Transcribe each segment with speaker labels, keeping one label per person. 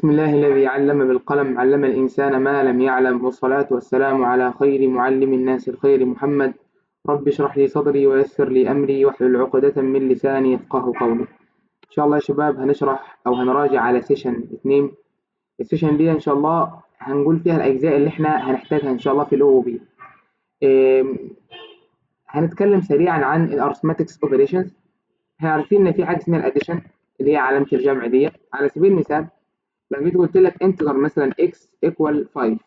Speaker 1: بسم الله الذي علم بالقلم علم الإنسان ما لم يعلم والصلاة والسلام على خير معلم الناس الخير محمد. رب اشرح لي صدري ويسر لي أمري واحلل عقدة من لساني يفقه قولي. إن شاء الله يا شباب هنشرح أو هنراجع على سيشن 2. السيشن دي إن شاء الله هنقول فيها الأجزاء اللي إحنا هنحتاجها إن شاء الله في الأو بي. هنتكلم سريعا عن الارثماتكس اوبريشنز. احنا عارفين ان في حاجه اسمها الاديشن اللي هي علامه الجمع دي. على سبيل المثال لو جيت قلت لك انتجر مثلا x equal 5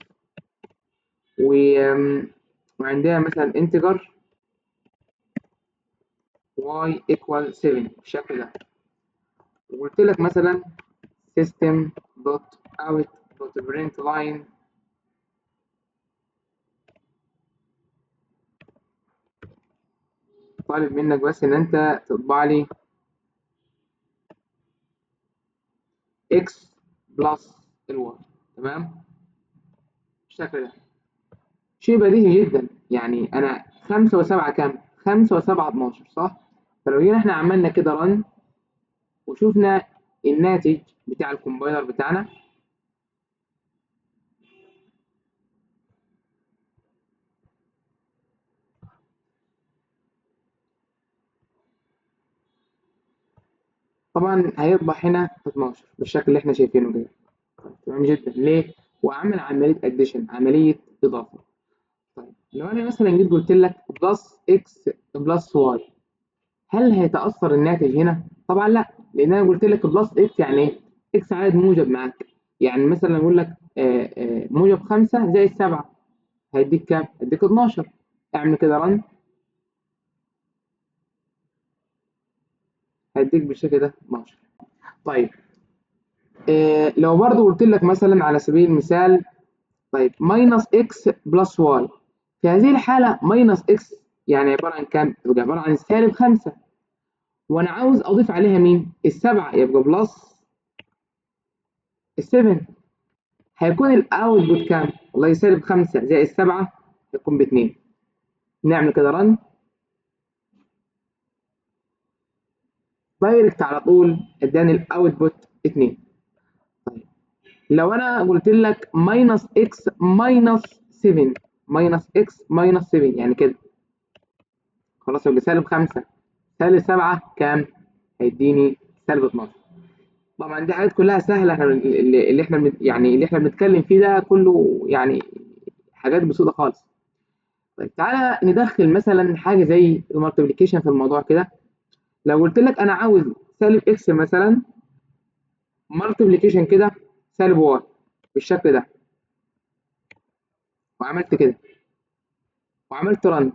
Speaker 1: وعندنا مثلا انتجر y equal 7 بالشكل ده، وقلت لك مثلا system dot out dot print line طالب منك بس ان انت تطبع لي x بلس الواي. تمام بالشكل ده، شيء بديهي جدا. يعني انا 5 و7 كام؟ 5 و7 12 صح؟ فلو جينا احنا عملنا كده رن وشوفنا الناتج بتاع الكومبايلر بتاعنا، طبعا هيطبع هنا 12 بالشكل اللي احنا شايفينه كده. تمام جدا. ليه؟ وعمل عمليه اديشن، عمليه اضافه. طيب لو انا مثلا جيت قلت لك بلس اكس بلس واي، هل هيتاثر الناتج هنا؟ طبعا لا، لان انا قلت لك بلس اكس يعني ايه؟ اكس عدد موجب معاك. يعني مثلا اقول لك موجب 5 زائد 7 هيديك كام؟ هيديك 12. اعمل كده رن هيديك بالشكل ده 12. طيب لو برضه قلت لك مثلا على سبيل المثال طيب ماينس اكس بلس واي، في هذه الحالة ماينس اكس يعني عبارة عن كام؟ يبقى عبارة عن سالب 5، وانا عاوز اضيف عليها مين؟ السبعة، يبقى بلس ال7. هيكون الاوتبوت كام؟ والله سالب 5 زائد 7 هيكون ب2. نعمل كده رن دايركت على طول اداني الاوتبوت 2. طيب لو انا قلت لك ماينس اكس ماينس 7، ماينس اكس ماينس 7 يعني كده خلاص يبقى سالب 5 سالب 7 كام؟ هيديني سالب 12. طبعا دي حاجات كلها سهله، احنا اللي احنا يعني اللي احنا بنتكلم فيه ده كله يعني حاجات بسيطه خالص. طيب تعالى ندخل مثلا حاجه زي المالتيبليكيشن في الموضوع كده. لو قلت لك انا عاوز سالب اكس مثلا مالتيبليكيشن كده سالب واي بالشكل ده، وعملت كده وعملت رن،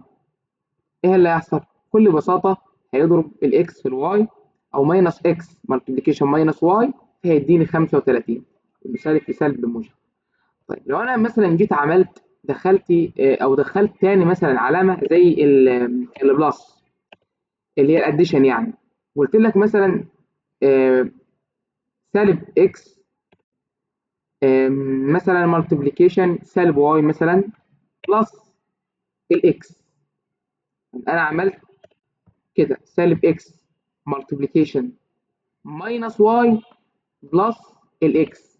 Speaker 1: ايه اللي هيحصل؟ بكل بساطه هيضرب الاكس في الواي، او ماينس اكس مالتيبليكيشن ماينس واي هيديني 35 بسالب في سالب بموجب. طيب لو انا مثلا جيت عملت دخلتي او دخلت تاني مثلا علامه زي البلس اللي هي الاديشن يعني، قلت لك مثلا آه، سالب اكس مثلا مالتيبليكيشن سالب واي مثلا بلس الاكس. انا عملت كده سالب اكس مالتيبليكيشن ماينس واي بلس الاكس،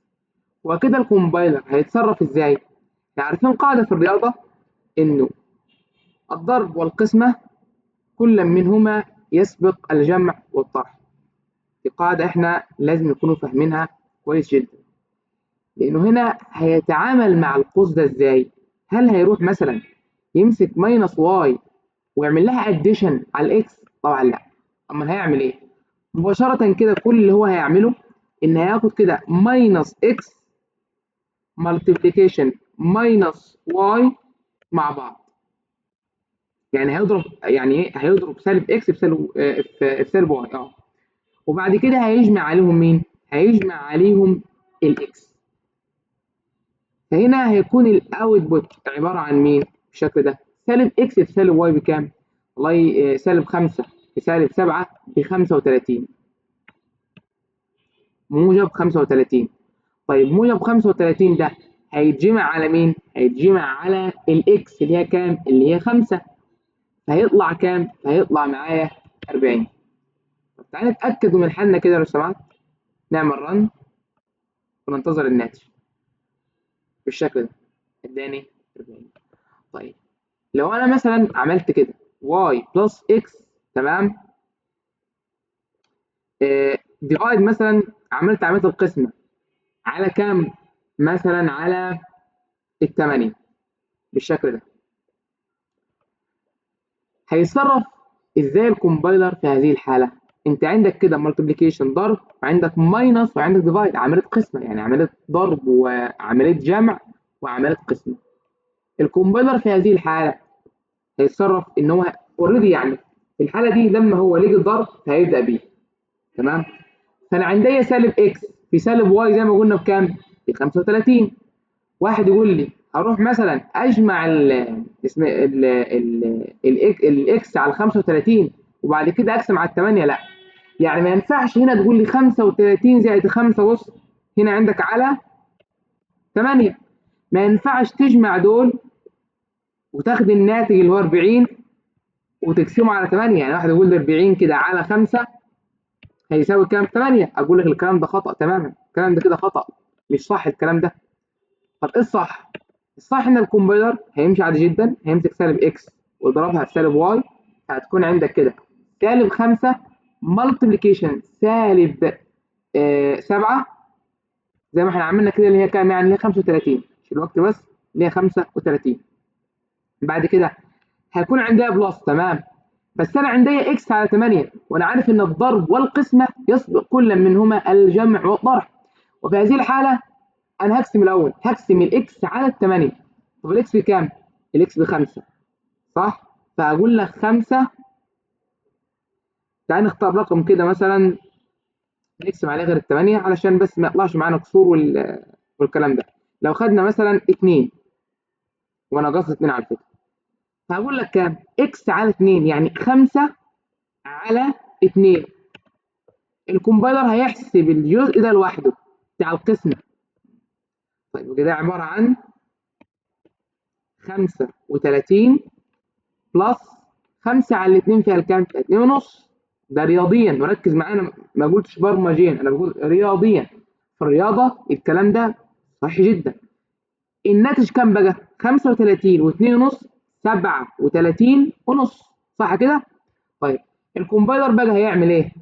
Speaker 1: وكده الكومبايلر هيتصرف ازاي؟ عارفين قاعده في الرياضه انه الضرب والقسمه كل منهما يسبق الجمع والطرح. دي قاعده احنا لازم نكونوا فاهمينها كويس جدا، لانه هنا هيتعامل مع القوس ده ازاي؟ هل هيروح مثلا يمسك ماينس واي ويعمل لها اديشن على الاكس؟ طبعا لا. اما هيعمل ايه؟ مباشره كده كل اللي هو هيعمله ان هياخد كده ماينس اكس مالتيبليكيشن ماينس واي مع بعض. يعني هيضرب يعني ايه؟ هيضرب سالب اكس بسالب في سالب واي وبعد كده هيجمع عليهم مين؟ هيجمع عليهم الاكس. فهنا هيكون الاوتبوت عباره عن مين؟ بالشكل ده سالب اكس في سالب واي بكام؟ والله سالب 5 في سالب 7 ب 35 موجب 35. طيب موجب 35 ده هيتجمع على مين؟ هيتجمع على الاكس اللي هي كام؟ اللي هي 5. فهيطلع كام؟ هيطلع معايا 40. طب تعالى نتاكد من حالنا كده لو سمحت. نعمل رن وننتظر الناتج بالشكل ده، اداني 40. طيب لو انا مثلا عملت كده y بلس x، تمام، ديفايد مثلا، عملت عمليه القسمه على كام؟ مثلا على الثمانية بالشكل ده. هيتصرف ازاي الكومبايلر في هذه الحاله؟ انت عندك كده مالتيبليكيشن ضرب، وعندك ماينس، وعندك ديفايد، عمليه قسمه، يعني عمليه ضرب وعمليه جمع وعمليه قسمه. الكومبايلر في هذه الحاله هيتصرف ان هو اوريدي، يعني في الحاله دي لما هو لقي الضرب هيبدا بيه، تمام. فانا عندي سالب اكس في سالب واي زي ما قلنا بكام؟ ب 35. واحد يقول لي هروح مثلا اجمع اسم الاكس على 35 وبعد كده اقسم على 8، لا. يعني ما ينفعش هنا تقول لي 35 زائد 5، بص هنا عندك على 8، ما ينفعش تجمع دول وتاخد الناتج اللي هو 40 وتقسمه على 8. يعني واحد يقول لي 40 كده على 5 هيساوي كام؟ 8. اقول لك الكلام ده خطأ تماما، الكلام ده كده خطأ، مش صح الكلام ده. طب ايه الصح؟ الصح ان الكومبايلر هيمشي عادي جدا، هيمسك سالب اكس ويضربها في سالب واي، هتكون عندك كده سالب 5 مالتيبليكيشن سالب 7 زي ما احنا عملنا كده، اللي هي كام؟ يعني اللي هي 35 مش الوقت بس، اللي هي 35. بعد كده هيكون عندها بلس، تمام، بس انا عندي اكس على 8 وانا عارف ان الضرب والقسمه يسبق كل منهما الجمع والطرح، وفي هذه الحاله انا هقسم الاول، هقسم الاكس على الثمانيه. طب الاكس بكام؟ الاكس بخمسه، صح؟ فهقول لك 5. تعال نختار رقم كده مثلا نقسم عليه غير الثمانيه علشان بس ما يطلعش معانا كسور والكلام ده. لو خدنا مثلا 2، وانا قصدي 2 على فكره، فهقول لك كام؟ اكس على 2 يعني 5 على 2. الكومبايلر هيحسب الجزء ده لوحده بتاع القسمه. طيب وكده عباره عن 35 بلس 5 على 2 فيها الكام؟ 2 ونص. ده رياضيا، وركز معانا ما قلتش برمجيا، انا بقول رياضيا. في الرياضه الكلام ده صحيح جدا. الناتج كام بقى؟ 35 و2 ونص، 37 ونص، صح كده؟ طيب الكومبايلر بقى هيعمل ايه؟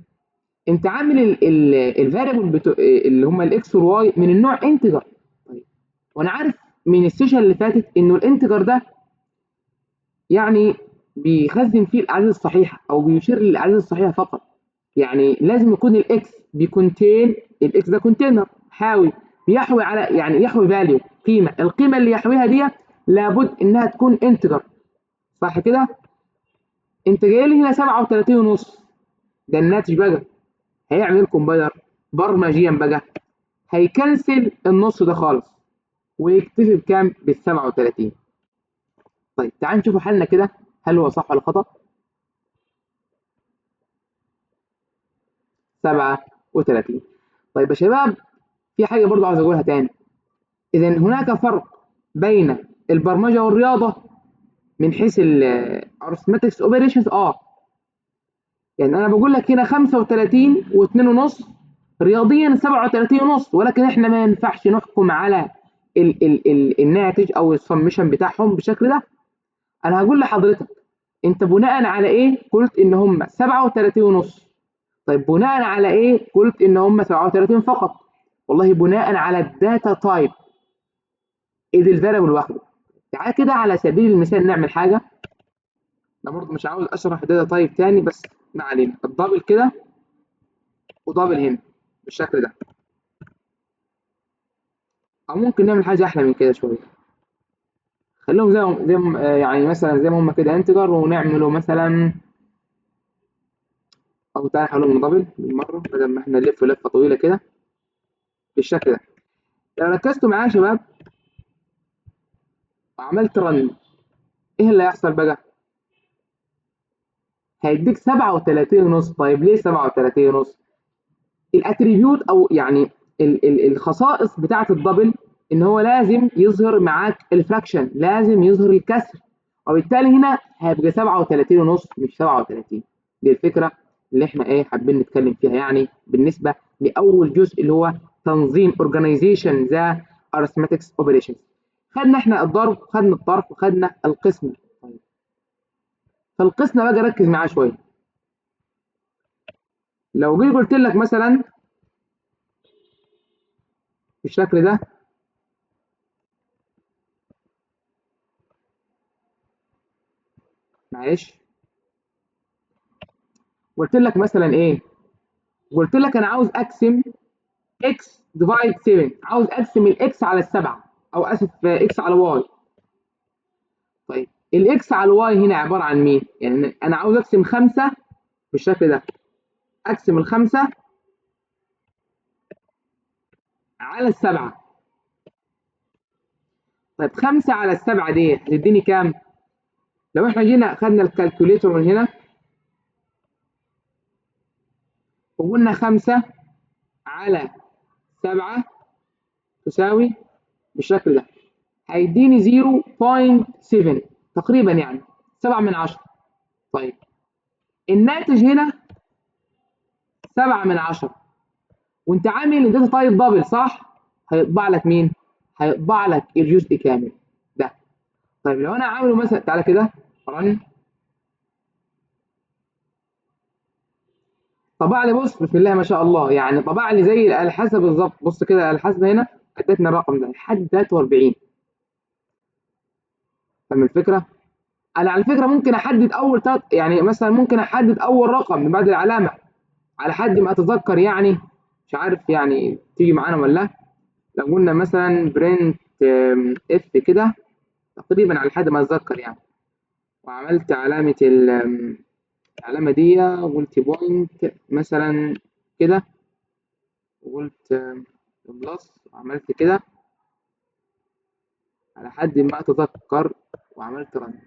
Speaker 1: انت عامل الفاريبل اللي هم الاكس والواي من النوع انتجر. طيب وانا عارف من السيشن اللي فاتت انه الانتجر ده يعني بيخزن فيه الاعداد الصحيحه او بيشير للاعداد الصحيحه فقط. يعني لازم يكون الاكس بيكونتين، الاكس ده كونتينر حاوي، بيحوي على، يعني يحوي فاليو، قيمه، القيمه اللي يحويها دي لابد انها تكون انتجر، صح كده؟ انت جاي لي هنا 37 ونص، ده الناتج بقى. هيعمل ايه الكومبايلر برمجيا بقى؟ هيكنسل النص ده خالص ويكتفي بكام؟ بال 37. طيب تعال نشوف حلنا كده، هل هو صح ولا خطأ؟ 37. طيب يا شباب في حاجة برضو عاوز أقولها تاني، إذا هناك فرق بين البرمجة والرياضة من حيث الارثماتكس اوبريشنز. يعني أنا بقول لك هنا 35 و2 ونص، رياضيا 37 ونص، ولكن إحنا ما ينفعش نحكم على ال الناتج أو السمشن بتاعهم بالشكل ده. أنا هقول لحضرتك أنت بناء على إيه قلت إن هم 37 ونص؟ طيب بناء على ايه قلت ان هم 37 فقط؟ والله بناء على الداتا تايب، اذ الفاريبل لوحده. تعال كده على سبيل المثال نعمل حاجه، انا برضه مش عاوز اشرح داتا تايب تاني بس ما علينا، الدبل كده ودبل هنا بالشكل ده، او ممكن نعمل حاجه احلى من كده شويه، خليهم يعني مثلا زي ما هم كده انتجر، ونعمله مثلا، او تعالى نحولهم دبل بالمره بدل ما احنا نلف لفه طويله كده بالشكل ده. لو ركزتوا معايا يا شباب وعملت رن، ايه اللي هيحصل بقى؟ هيديك 37 ونص. طيب ليه 37 ونص؟ الاتريبيوت او يعني ال الخصائص بتاعه الدبل ان هو لازم يظهر معاك الفراكشن، لازم يظهر الكسر، وبالتالي هنا هيبقى 37 ونص مش 37. دي الفكره اللي احنا ايه حابين نتكلم فيها، يعني بالنسبه لاول جزء اللي هو تنظيم organization ذا arithmetic operations. خدنا احنا الضرب، خدنا الطرف، وخدنا القسمة. طيب فالقسمة بقى ركز معاه شوية. لو جيت قلت لك مثلا بالشكل ده، معلش، قلت لك مثلا ايه؟ قلت لك انا عاوز اقسم x ديفايد 7، عاوز اقسم الاكس على السبعه، او اسف اكس على واي. طيب الاكس على الواي هنا عباره عن مين؟ يعني انا عاوز اقسم 5 بالشكل ده، اقسم الخمسه على السبعه. طيب 5 على السبعه دي هتديني كام؟ لو احنا جينا خدنا الكالكوليتر من هنا وقلنا 5 على 7 تساوي بالشكل ده، هيديني 0.7 تقريبا، يعني 7 من 10. طيب الناتج هنا 7 من 10، وانت عامل الداتا تايب دبل صح؟ هيطبع لك مين؟ هيطبع لك الجزء كامل ده. طيب لو انا عامله مثلا، تعالى كده رن، طبع لي، بص بسم الله ما شاء الله، يعني طبع لي زي الآلة الحاسبة بالظبط. بص كده الآلة الحاسبة هنا ادتنا الرقم ده لحد 43. فاهم الفكرة؟ انا على فكرة ممكن احدد اول يعني مثلا ممكن احدد اول رقم من بعد العلامة على حد ما اتذكر، يعني مش عارف يعني تيجي معانا ولا لا. لو قلنا مثلا برنت اف كده تقريبا على حد ما اتذكر يعني، وعملت علامة العلامة دي، قلت بوينت مثلا كده، وقلت بلس، وعملت كده على حد ما اتذكر، وعملت رن.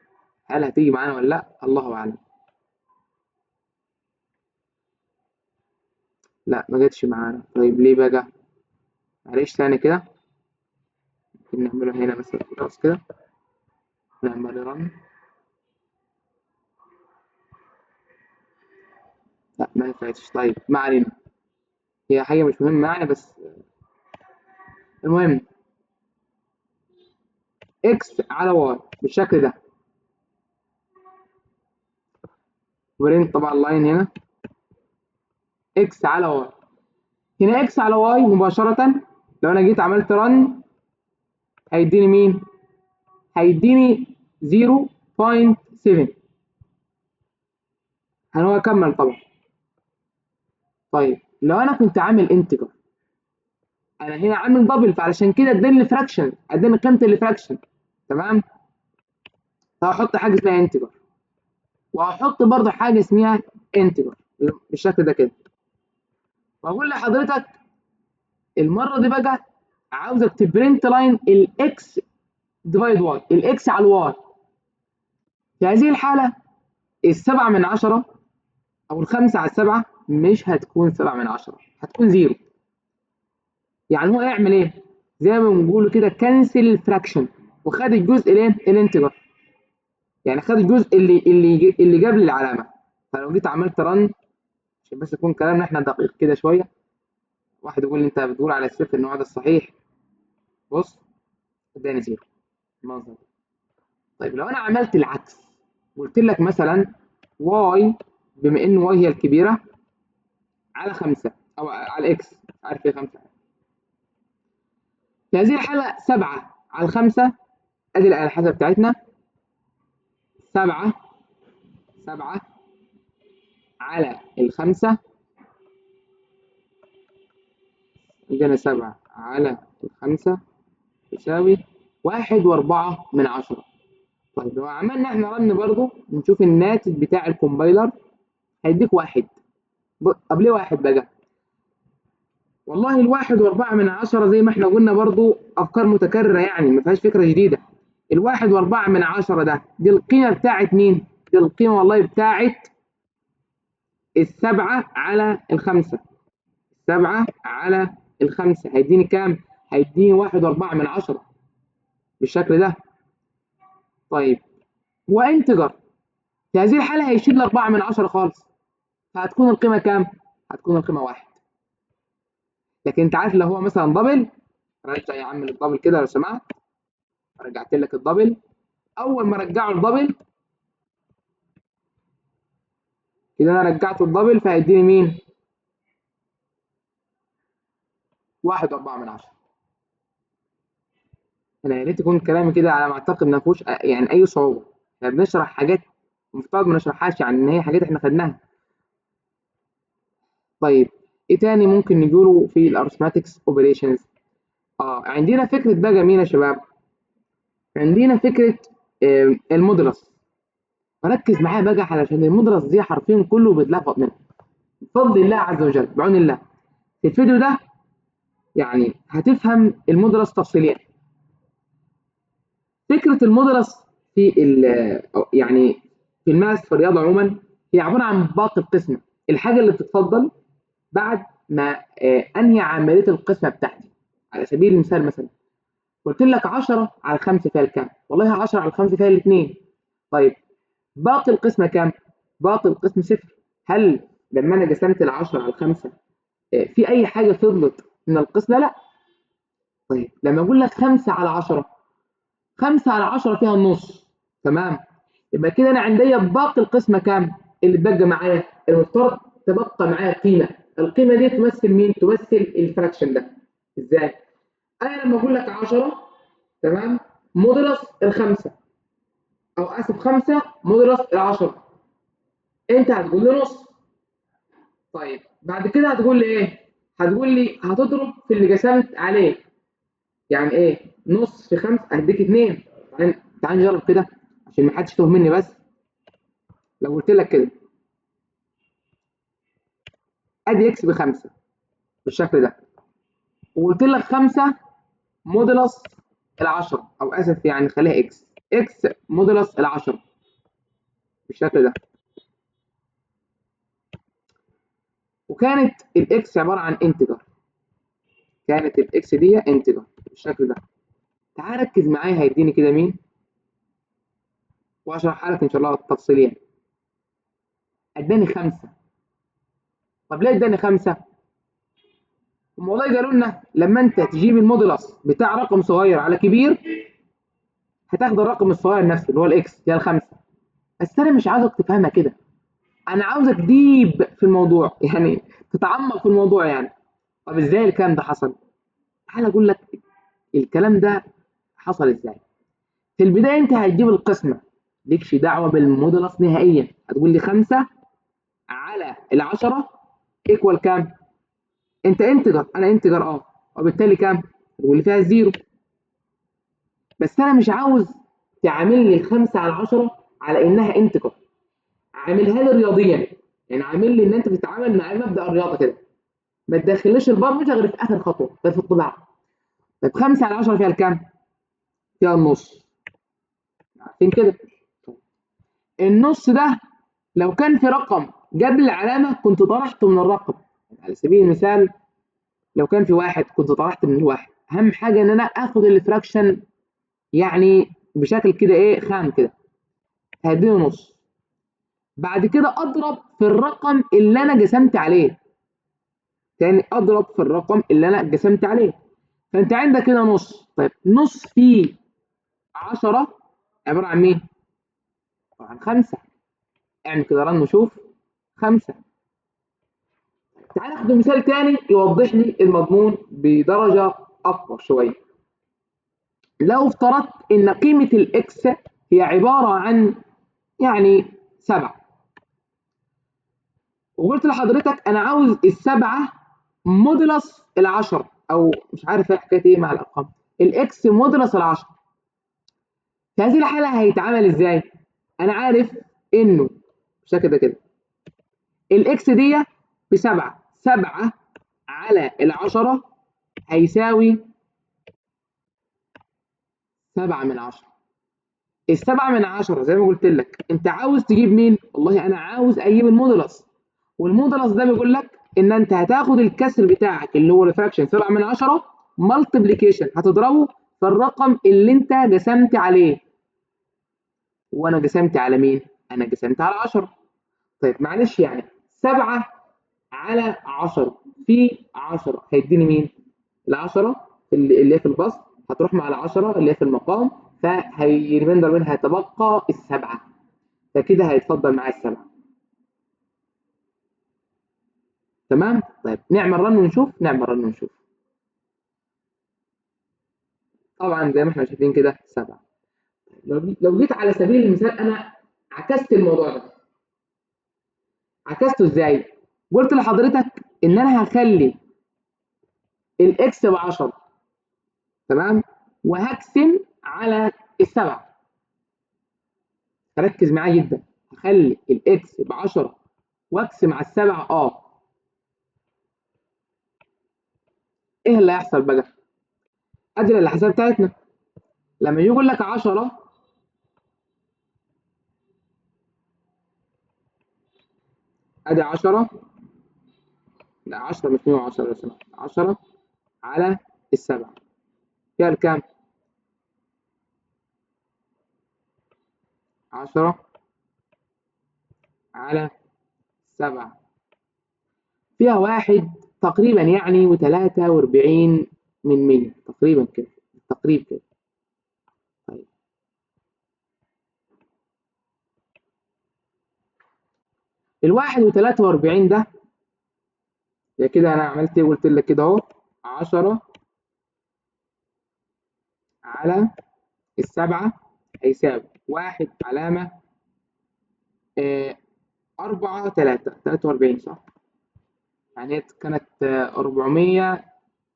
Speaker 1: هل هتيجي معانا ولا لا؟ الله اعلم. لا ما جاتش معانا. طيب ليه بقى؟ معلش ثاني كده، ممكن نعمله هنا مثلا خلاص كده، نعمل رن. لا ما ينفعش. طيب ما علينا، هي حاجة مش مهمة يعني، بس المهم اكس على واي بالشكل ده، وبرين طبعا اللاين هنا اكس على واي. هنا اكس على واي مباشرة لو انا جيت عملت رن هيديني مين؟ هيديني 0.7. هو كمل طبعا. طيب لو انا كنت عامل انتجر، انا هنا عامل دبل، فعلشان كده اداني الفراكشن، اداني قيمه الفراكشن. تمام. فهحط حاجه اسمها انتجر، وهحط برضه حاجه اسمها انتجر بالشكل ده كده، واقول لحضرتك المره دي بقى عاوزك تبرنت لاين الاكس ديفايد واي، الاكس على الواي. في هذه الحاله السبعة من 10 او الخمسة على السبعة مش هتكون 7 من 10، هتكون زيرو. يعني هو يعمل ايه؟ زي ما بنقول كده كنسل الفراكشن، وخد الجزء الايه؟ الانتجر، يعني خد الجزء اللي جاب لي العلامه. فلو جيت عملت رن عشان بس يكون كلامنا احنا دقيق كده شويه، واحد يقول لي انت بتقول على الصفر ان هو ده الصحيح. بص اداني زيرو المنظر. طيب لو انا عملت العكس، قلت لك مثلا واي، بما ان واي هي الكبيره، على 5 او على اكس، عارف ايه 5؟ في هذه الحاله 7 على 5، ادي الآلة الحاسبة بتاعتنا، 7 7 على الخمسة، عندنا 7 على الخمسة تساوي 1.4 من 10. طيب لو عملنا احنا رن برضو نشوف الناتج بتاع الكومبايلر، هيديك واحد. طب ليه واحد بقى؟ والله ال1.4 من 10 زي ما احنا قلنا برضو أفكار متكررة، يعني ما فيهاش فكرة جديدة. ال1.4 من 10 ده، دي القيمة بتاعت مين؟ دي القيمة والله بتاعت السبعة على الخمسة. 7 على الخمسة هيديني كام؟ هيديني 1.4 من 10 بالشكل ده. طيب وانتجر، في هذه الحالة هيشيل ال4 من 10 خالص، فهتكون القيمة كام؟ هتكون القيمة 1. لكن انت عارف لو هو مثلا دبل، رجع يا عم الدبل كده لو سمحت، رجعت لك الدبل. اول ما رجعه الدبل كده انا رجعته الدبل فهيديني مين؟ 1.4. انا يا ريت يكون كلامي كده على ما اعتقد ما فيهوش يعني اي صعوبه. احنا بنشرح حاجات المفترض ما نشرحهاش، يعني ان هي حاجات احنا خدناها. طيب ايه تاني ممكن نقوله في الارثماتكس اوبريشنز؟ عندنا فكره بقى جميله يا شباب. عندنا فكره المودولس. ركز معايا بقى علشان المودولس دي حرفيا كله بيتلخبط منه. بفضل الله عز وجل بعون الله في الفيديو ده يعني هتفهم المودولس تفصيليا. فكره المودولس في يعني في الماس في الرياضه عموما هي عباره عن باقي القسمه، الحاجه اللي بتتفضل بعد ما انهي عمليه القسمه بتاعتي. على سبيل المثال مثلا قلت لك 10 على 5 فيها الكام؟ والله 10 على 5 فيها الاثنين. طيب باقي القسمه كام؟ باقي القسم صفر. هل لما انا قسمت ال 10 على 5 في اي حاجه فضلت من القسمه؟ لا. طيب لما اقول لك 5 على 10، 5 على 10 فيها النص. تمام. يبقى كده انا عندي باقي القسمه كام؟ اللي اتبقى معايا المفترض تبقى معايا قيمه. القيمه دي تمثل مين؟ تمثل الفراكشن ده. ازاي؟ انا لما اقول لك 10 تمام مودولس الخمسه، او اسف 5 مودولس العشرة، انت هتقول لي نص. طيب بعد كده هتقول لي ايه؟ هتقول لي هتضرب في اللي قسمت عليه. يعني ايه؟ نص في 5 هديك 2. تعال نجرب كده عشان ما حدش يتوه مني بس. لو قلت لك كده ادي اكس ب5 بالشكل ده، وقلت لك 5 مودولس ال10، او اسف يعني خليها اكس، اكس مودولس ال10 بالشكل ده، وكانت الاكس عباره عن انتجر. كانت الاكس دي انتجر بالشكل ده. تعال ركز معايا هيديني كده مين، واشرحها لك ان شاء الله تفصيليا. اداني 5. طب ليه اداني 5؟ هم والله قالوا لنا لما انت تجيب المودولس بتاع رقم صغير على كبير هتاخد الرقم الصغير نفسه اللي هو الاكس اللي هي ال5. بس انا مش عاوزك تفهمها كده، انا عاوزك ديب في الموضوع يعني تتعمق في الموضوع يعني. طب ازاي الكلام ده حصل؟ تعال اقول لك الكلام ده حصل ازاي. في البدايه انت هتجيب القسمه، مالكش دعوه بالمودولس نهائيا. هتقول لي 5 على ال10 ايكوال كام؟ انت انتجر انا انتجر وبالتالي كام؟ تقول لي فيها الزيرو. بس انا مش عاوز تعامل لي 5 على 10 على انها انتجر، عاملها لي رياضيا. يعني عامل لي ان انت بتتعامل مع مبدا الرياضه كده، ما تدخليش البرمجه غير في اخر خطوه، غير في الطباعه. طيب 5 على 10 فيها الكام؟ فيها النص. عارفين كده؟ النص ده لو كان في رقم قبل العلامه كنت طرحته من الرقم. على سبيل المثال لو كان في واحد كنت طرحت من الواحد. اهم حاجه ان انا اخد الفراكشن يعني بشكل كده ايه خام كده، هديله نص. بعد كده اضرب في الرقم اللي انا قسمت عليه. تاني اضرب في الرقم اللي انا قسمت عليه. فانت عندك كده نص. طيب نص في 10 عباره عن مين؟ عباره عن 5. اعمل كده رن وشوف. 5. تعال ناخد مثال تاني يوضح لي المضمون بدرجه اكبر شويه. لو افترضت ان قيمه الاكس هي عباره عن يعني 7، وقلت لحضرتك انا عاوز ال7 مودولس ال10، او مش عارف ايه حكايه ايه مع الارقام، الاكس مودولس ال10. في هذه الحاله هيتعامل ازاي؟ انا عارف انه بالشكل ده كده الاكس دي ب7، 7 على ال10 هيساوي 7 من 10. ال7 من 10 زي ما قلت لك انت عاوز تجيب مين؟ والله انا عاوز اجيب المودولس، والمودولس ده بيقول لك ان انت هتاخد الكسر بتاعك اللي هو الفراكشن 7 من 10 مالتيبليكيشن هتضربه في الرقم اللي انت قسمت عليه. وانا قسمت على مين؟ انا قسمت على 10. طيب معلش يعني 7 على 10 في 10 هيديني مين؟ ال10 اللي هي في البسط هتروح مع ال10 اللي هي في المقام، فهيريميندر منها هيتبقى السبعه، فكده هيتفضل معايا السبعه. تمام؟ طيب نعمل رن ونشوف، نعمل رن ونشوف. طبعا زي ما احنا شايفين كده 7. لو جيت على سبيل المثال انا عكست الموضوع ده. عكسته ازاي؟ قلت لحضرتك ان انا هخلي الاكس ب 10، تمام؟ وهقسم على السبعه. ركز معايا جدا، هخلي الاكس ب 10 واقسم على السبعه. ايه اللي هيحصل بقى؟ ادي الحساب بتاعتنا لما يجي يقول لك 10، ادي 10، لا 10 مش 110 لو سمحت، 10 على السبعه فيها الكام؟ 10 على 7 فيها واحد تقريبا يعني و43 من 100 تقريبا كده، تقريبا كده. طيب الواحد و43 ده يا كده انا عملت ايه؟ قلت لك كده اهو 10 على السبعة هيساوي 1 علامة 4 3 43 صح؟ يعني هي كانت 400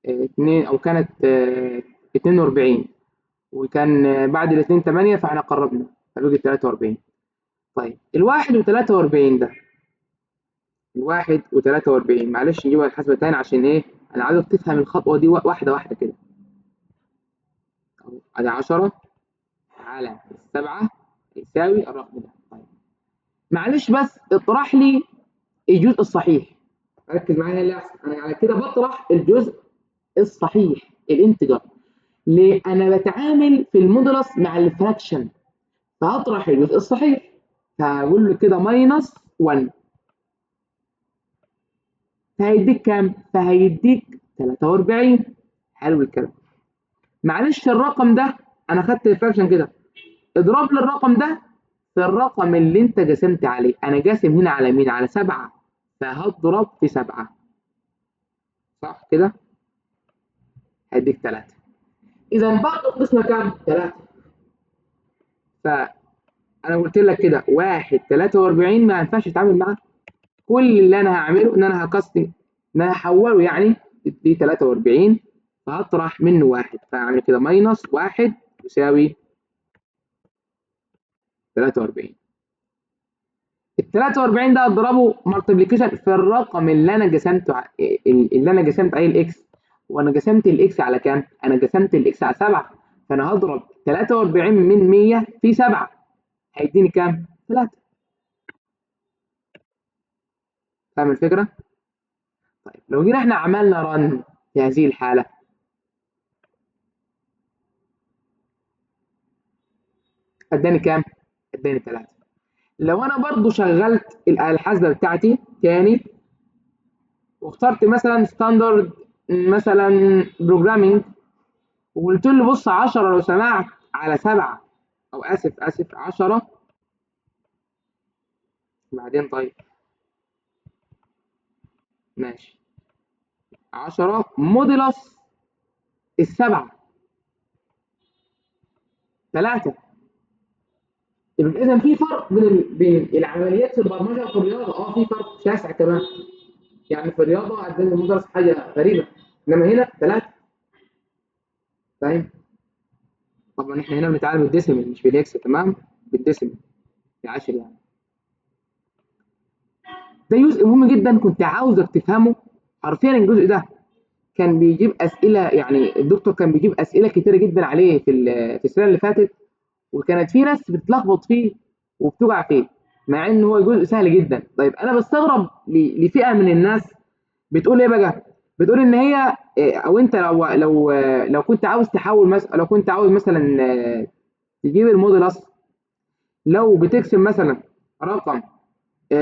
Speaker 1: 2 او كانت 42 وكان بعد الاثنين 8 فاحنا قربنا فبقت 43. طيب الواحد و43 ده، الواحد و43 معلش نجيبها الحسبة تاني عشان ايه؟ انا عايزك تفهم الخطوة دي واحدة واحدة كده. ادي 10 على السبعة يساوي الرقم ده. طيب معلش بس اطرح لي الجزء الصحيح. ركز معايا اللي هيحصل، انا على كده بطرح الجزء الصحيح الانتجر. ليه؟ انا بتعامل في المودولس مع الفراكشن، فهطرح الجزء الصحيح، فهقول له كده ماينس 1، فهيديك كام؟ فهيديك 43. حلو الكلام. معلش الرقم ده انا خدت الفراكشن كده، اضرب لي الرقم ده في الرقم اللي انت قسمت عليه. انا قاسم هنا على مين؟ على 7، فهضرب في 7 صح كده؟ هيديك 3. اذا بعد القسمه كام؟ 3. فانا قلت لك كده واحد 43 ما ينفعش تتعامل معاه. كل اللي انا هعمله ان انا هقسم، ان انا هحوله يعني دي 43، فهطرح منه واحد، فاعمل كده ماينس 1 يساوي 43. ال 43 ده اضربه مالتيبليكيشن في الرقم اللي انا قسمته اللي انا قسمت عليه الاكس. وانا قسمت الاكس على كام؟ انا قسمت الاكس على 7، فانا هضرب 43 من 100 في 7 هيديني كام؟ 3. فاهم الفكره؟ طيب لو جينا احنا عملنا رن في هذه الحاله اداني كام؟ اداني 3. لو انا برضو شغلت الآلة الحاسبة بتاعتي تاني واخترت مثلا ستاندرد مثلا بروجرامينج وقلت له بص 10 لو سمحت على 7، او اسف 10 بعدين طيب ماشي 10 موديلس السبعة 3. يبقى اذا في فرق بين العمليات في البرمجه وفي الرياضه، في فرق شاسع كمان. يعني في الرياضه اداني المدرس حاجه غريبه، انما هنا 3. فاهم؟ طبعا احنا هنا بنتعامل بالديسيمل مش بالهكس، تمام؟ بالديسيمل العاشر يعني. ده جزء مهم جدا كنت عاوزك تفهمه. حرفيا الجزء ده كان بيجيب اسئله، يعني الدكتور كان بيجيب اسئله كتيره جدا عليه في السنه اللي فاتت، وكانت في ناس بتتلخبط فيه وبتقع فيه، مع ان هو جزء سهل جدا. طيب انا بستغرب لفئه من الناس بتقول ايه بقى؟ بتقول ان هي او انت لو كنت عاوز تحول مثلا، لو كنت عاوز مثلا تجيب الموديلس، لو بتقسم مثلا رقم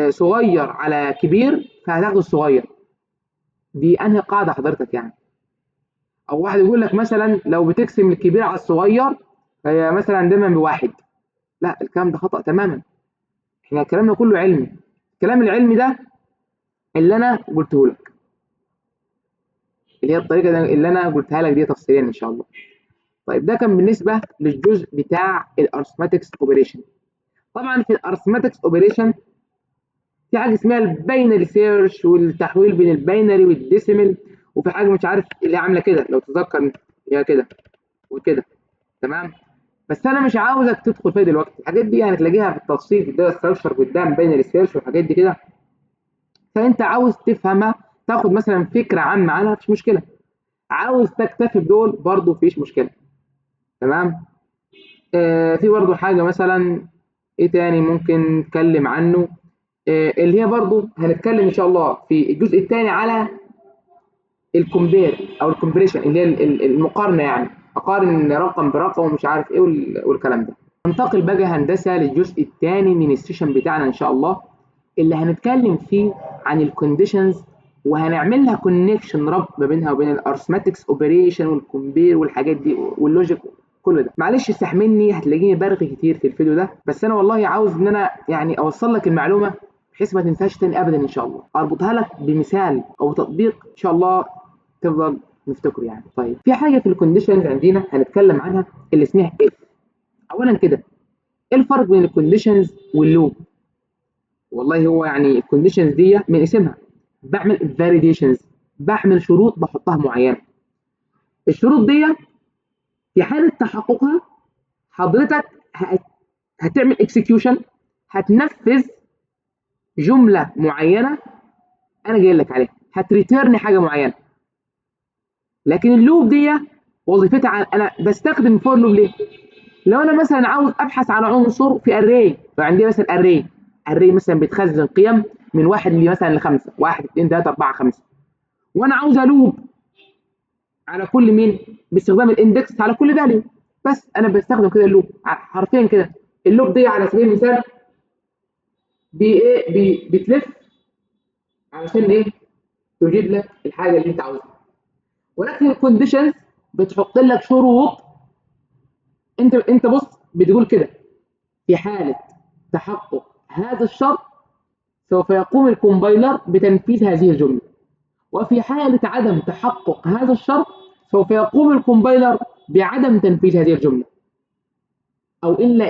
Speaker 1: صغير على كبير فهتاخد الصغير. دي انهي قاعده حضرتك يعني؟ او واحد يقول لك مثلا لو بتقسم الكبير على الصغير فهي مثلا دايما بواحد. لا، الكلام ده خطأ تماما. احنا كلامنا كله علمي. الكلام العلمي ده اللي انا قلته لك، اللي هي الطريقه اللي انا قلتها لك دي تفصيليا ان شاء الله. طيب ده كان بالنسبه للجزء بتاع الارثماتكس اوبريشن. طبعا في الارثماتكس اوبريشن في حاجه اسمها الباينري سيرش والتحويل بين الباينري والديسيمال، وفي حاجه مش عارف اللي عامله كده لو تتذكر، هي كده وكده. تمام. بس انا مش عاوزك تدخل فيها دلوقتي، الحاجات دي يعني تلاقيها في التفصيل في الداتا ستراكشر قدام، باينري سيرش والحاجات دي كده. فانت عاوز تفهمها، تاخد مثلا فكره عامه عنها، مفيش مشكله. عاوز تكتفي بدول برضه مفيش مشكله. تمام. في برضه حاجه مثلا، ايه تاني ممكن نتكلم عنه؟ اللي هي برضه هنتكلم ان شاء الله في الجزء الثاني على الكومبير او الكومبريشن، اللي هي المقارنه، يعني اقارن رقم برقم ومش عارف ايه والكلام ده. ننتقل بقى هندسه للجزء الثاني من السيشن بتاعنا ان شاء الله، اللي هنتكلم فيه عن الكونديشنز، وهنعمل لها كونكشن، ربط ما بينها وبين الارثماتكس اوبريشن والكومبير والحاجات دي واللوجيك، كل ده. معلش استحملني، هتلاقيني برغي كتير في الفيديو ده، بس انا والله عاوز ان انا يعني اوصل لك المعلومه بحيث ما تنساش تاني ابدا ان شاء الله، اربطها لك بمثال او تطبيق ان شاء الله تفضل نفتكره يعني. طيب في حاجه في الكونديشنز عندنا هنتكلم عنها اللي اسمها اف. اولا كده، ايه الفرق بين الكونديشنز واللوب؟ والله هو يعني الكونديشنز دي من اسمها بعمل فاليديشنز، بعمل شروط بحطها معينه. الشروط دي في حاله تحققها حضرتك هتعمل اكسكيوشن، هتنفذ جمله معينه انا جاي لك عليها، هتريتيرن حاجه معينه. لكن اللوب دي وظيفتها انا بستخدم فور لوب ليه؟ لو انا مثلا عاوز ابحث عن عنصر في اري، فعندي مثلا اري مثلا بتخزن قيم من واحد مثلا لخمسه، واحد اثنين ثلاثه اربعه خمسه، وانا عاوز الوب على كل مين باستخدام الاندكس على كل فاليو. بس انا بستخدم كده اللوب حرفيا كده. اللوب دي على سبيل المثال بتلف علشان ايه؟ تجيب لك الحاجه اللي انت عاوزها. ولكن الكونديشنز بتحط لك شروط. انت بص بتقول كده: في حاله تحقق هذا الشرط سوف يقوم الكومبايلر بتنفيذ هذه الجمله، وفي حاله عدم تحقق هذا الشرط سوف يقوم الكومبايلر بعدم تنفيذ هذه الجمله. او الا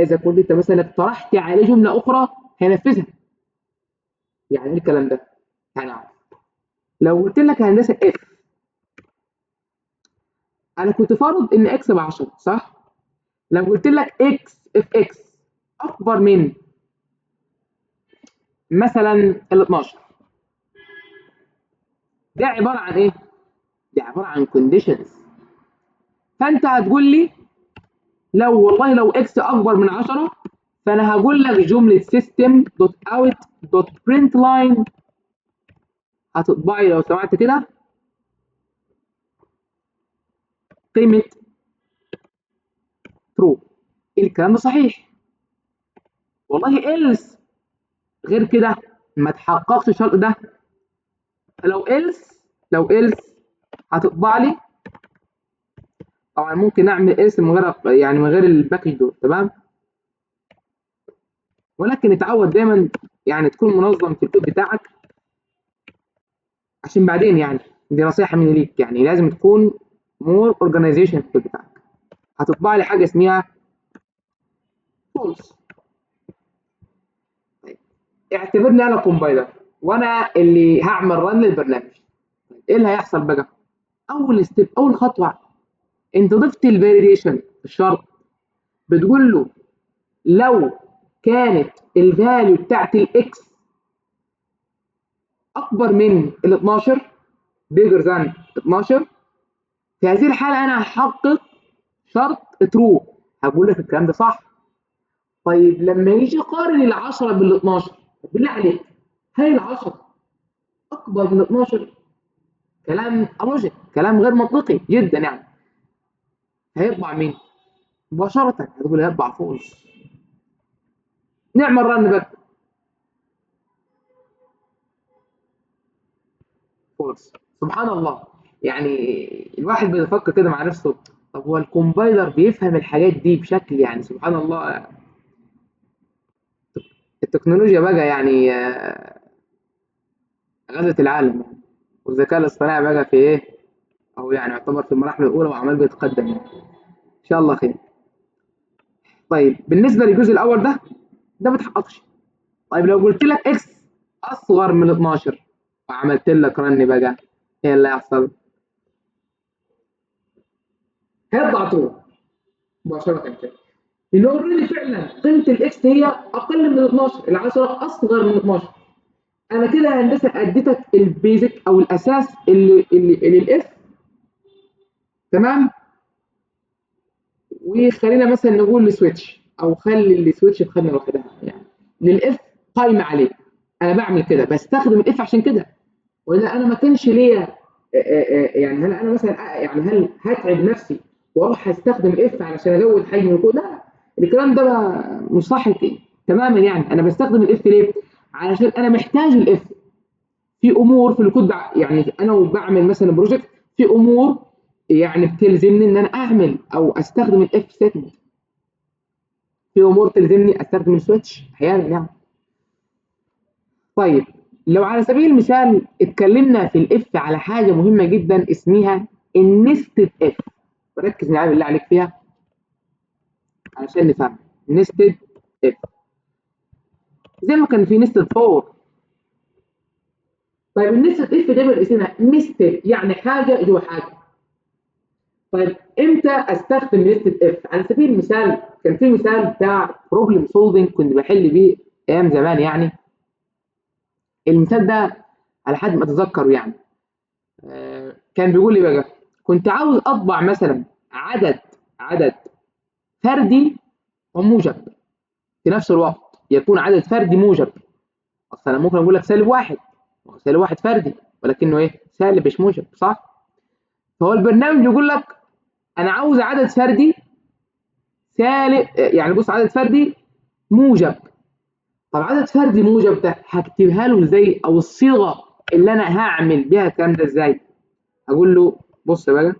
Speaker 1: اذا كنت انت مثلا اقترحت عليه جمله اخرى هينفذها. يعني ايه الكلام ده؟ هنعرف. لو قلت لك هندسه اف، انا كنت فارض ان اكس ب 10 صح؟ لو قلت لك اكس اف اكس اكبر من مثلا ال 12، ده عباره عن ايه؟ دي عباره عن كونديشنز. فانت هتقول لي لو اكس اكبر من 10، فانا هقول لك جمله system دوت اوت دوت برنت لاين، هتطبعي لو سمعت كده قيمه ترو. الكلام ده صحيح. والله else غير كده ما تحققش الشرط ده. لو else هتطبع لي، طبعا ممكن نعمل else من غير يعني من غير الباكج دول. تمام. ولكن اتعود دايما يعني تكون منظم في الكود بتاعك، عشان بعدين يعني دي نصيحه مني ليك، يعني لازم تكون مور اورجانيزيشن في الكود بتاعك. هتطبع لي حاجه اسمها فولس. طيب اعتبرني انا كومبايلر وانا اللي هعمل رن للبرنامج. ايه اللي هيحصل بقى؟ اول خطوه، انت ضفت الفاليديشن الشرط، بتقول له لو كانت الفاليو بتاعت الاكس اكبر من ال 12، بيجر ذان 12، في هذه الحاله انا هحقق شرط ترو. هقول لك الكلام ده صح. طيب لما يجي يقارن ال 10 بال 12، بالله عليك هل ال 10 اكبر من 12؟ كلام لوجيك، كلام غير منطقي جدا يعني. هيطبع مين؟ مباشره هتقول هيطبع فولس. نعمل رن بقى. فولس. سبحان الله، يعني الواحد بيفكر كده مع نفسه، طب هو الكومبايلر بيفهم الحاجات دي بشكل يعني سبحان الله. التكنولوجيا بقى يعني غزت العالم يعني، والذكاء الاصطناعي بقى في ايه، او يعني يعتبر في المراحل الاولى وعمال بيتقدم يعني. ان شاء الله خير. طيب بالنسبه للجزء الاول ده ما اتحققش. طيب لو قلت لك اكس اصغر من 12 وعملت لك رن بقى، ايه اللي هيحصل؟ هيطلع على طول مباشره كده، لان اوريدي فعلا قيمه الاكس هي اقل من 12، ال10 اصغر من 12. انا كده يا هندسه اديتك البيزك او الاساس اللي الاف، تمام. وخلينا مثلا نقول السويتش، او خلي السويتش في خدمه لوحدها يعني، للاف قايمه عليه. انا بعمل كده بستخدم الاف عشان كده، والا انا ما كانش ليا يعني هل انا مثلا يعني هل هتعب نفسي واروح استخدم الاف علشان ازود حجم الكود؟ لا، الكلام ده مش صح تماما يعني. انا بستخدم الاف ليه؟ علشان انا محتاج الاف في امور في الكود يعني انا وبعمل مثلا بروجكت، في امور يعني بتلزمني ان انا اعمل او استخدم الاف ستيتمنت، في امور تلزمني استخدم السويتش احيانا يعني. طيب لو على سبيل المثال اتكلمنا في الاف على حاجه مهمه جدا اسمها النستد اف، ركز معايا بالله عليك فيها علشان نفهم. نستد اف زي ما كان في نستد فور. طيب النستد اف ده اسمها نستد يعني حاجه جوه حاجه. طيب امتى استخدم نستد اف؟ على سبيل المثال كان في مثال بتاع بروبلم سولفنج كنت بحل بيه ايام زمان يعني. المثال ده على حد ما اتذكره يعني، كان بيقول لي بقى كنت عاوز اطبع مثلا عدد فردي وموجب في نفس الوقت، يكون عدد فردي موجب. اصل انا ممكن اقول لك سالب واحد، سالب واحد فردي ولكنه ايه، سالب مش موجب، صح؟ فهو البرنامج يقول لك انا عاوز عدد فردي سالب، يعني بص عدد فردي موجب. طب عدد فردي موجب ده هكتبها له ازاي، او الصيغه اللي انا هعمل بيها الكلام ده ازاي؟ اقول له بص بقى،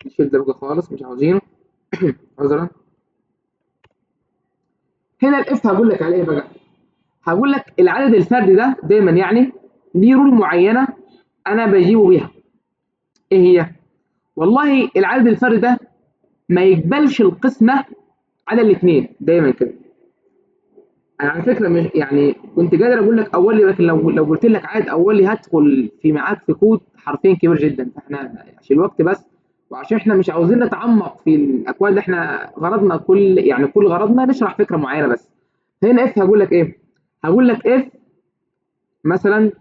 Speaker 1: نشيل ده بقى خالص مش عاوزينه عذرا. هنا الاف هقول لك عليه بقى، هقول لك العدد الفردي ده دايما يعني ليه رول معينه انا بجيبه بيها. ايه هي؟ والله العدد الفردي ده ما يقبلش القسمه على الاثنين دايما كده. انا على فكره مش يعني كنت قادر اقول لك اولي، لكن لو قلت لك عدد اولي هدخل في معاك في كود حرفيا كبير جدا، فاحنا عشان الوقت بس وعشان احنا مش عاوزين نتعمق في الاكواد اللي احنا غرضنا كل غرضنا نشرح فكره معينه بس. هنا اف هقول لك ايه؟ هقول لك اف مثلا،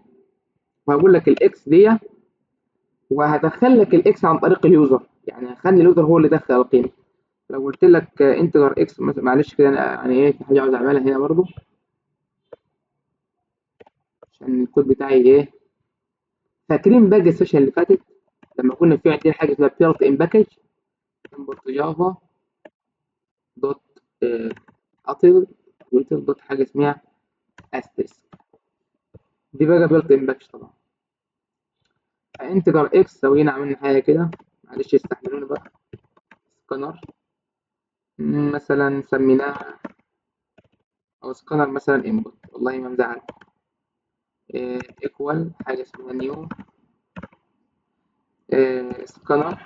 Speaker 1: وهقول لك الاكس دي، وهدخل لك الاكس عن طريق اليوزر، يعني هخلي اليوزر هو اللي دخل القيمه. لو قلت لك انتجر اكس معلش كده يعني ايه، في حاجه عاوز اعملها هنا برضو عشان الكود بتاعي ايه. فاكرين باقي السيشن اللي فاتت لما كنا في عندنا حاجه اسمها بيلت ان باكج، امبورت جافا دوت اتل دوت حاجه اسمها استرس، دي بقى بيلت ان باكج طبعا. انتجر اكس سوينا عملنا حاجه كده، معلش استحملوني بقى. سكانر مثلا سميناه، او سكانر مثلا انبوت، والله ما مزعل. ايكوال حاجه اسمها نيو سكانر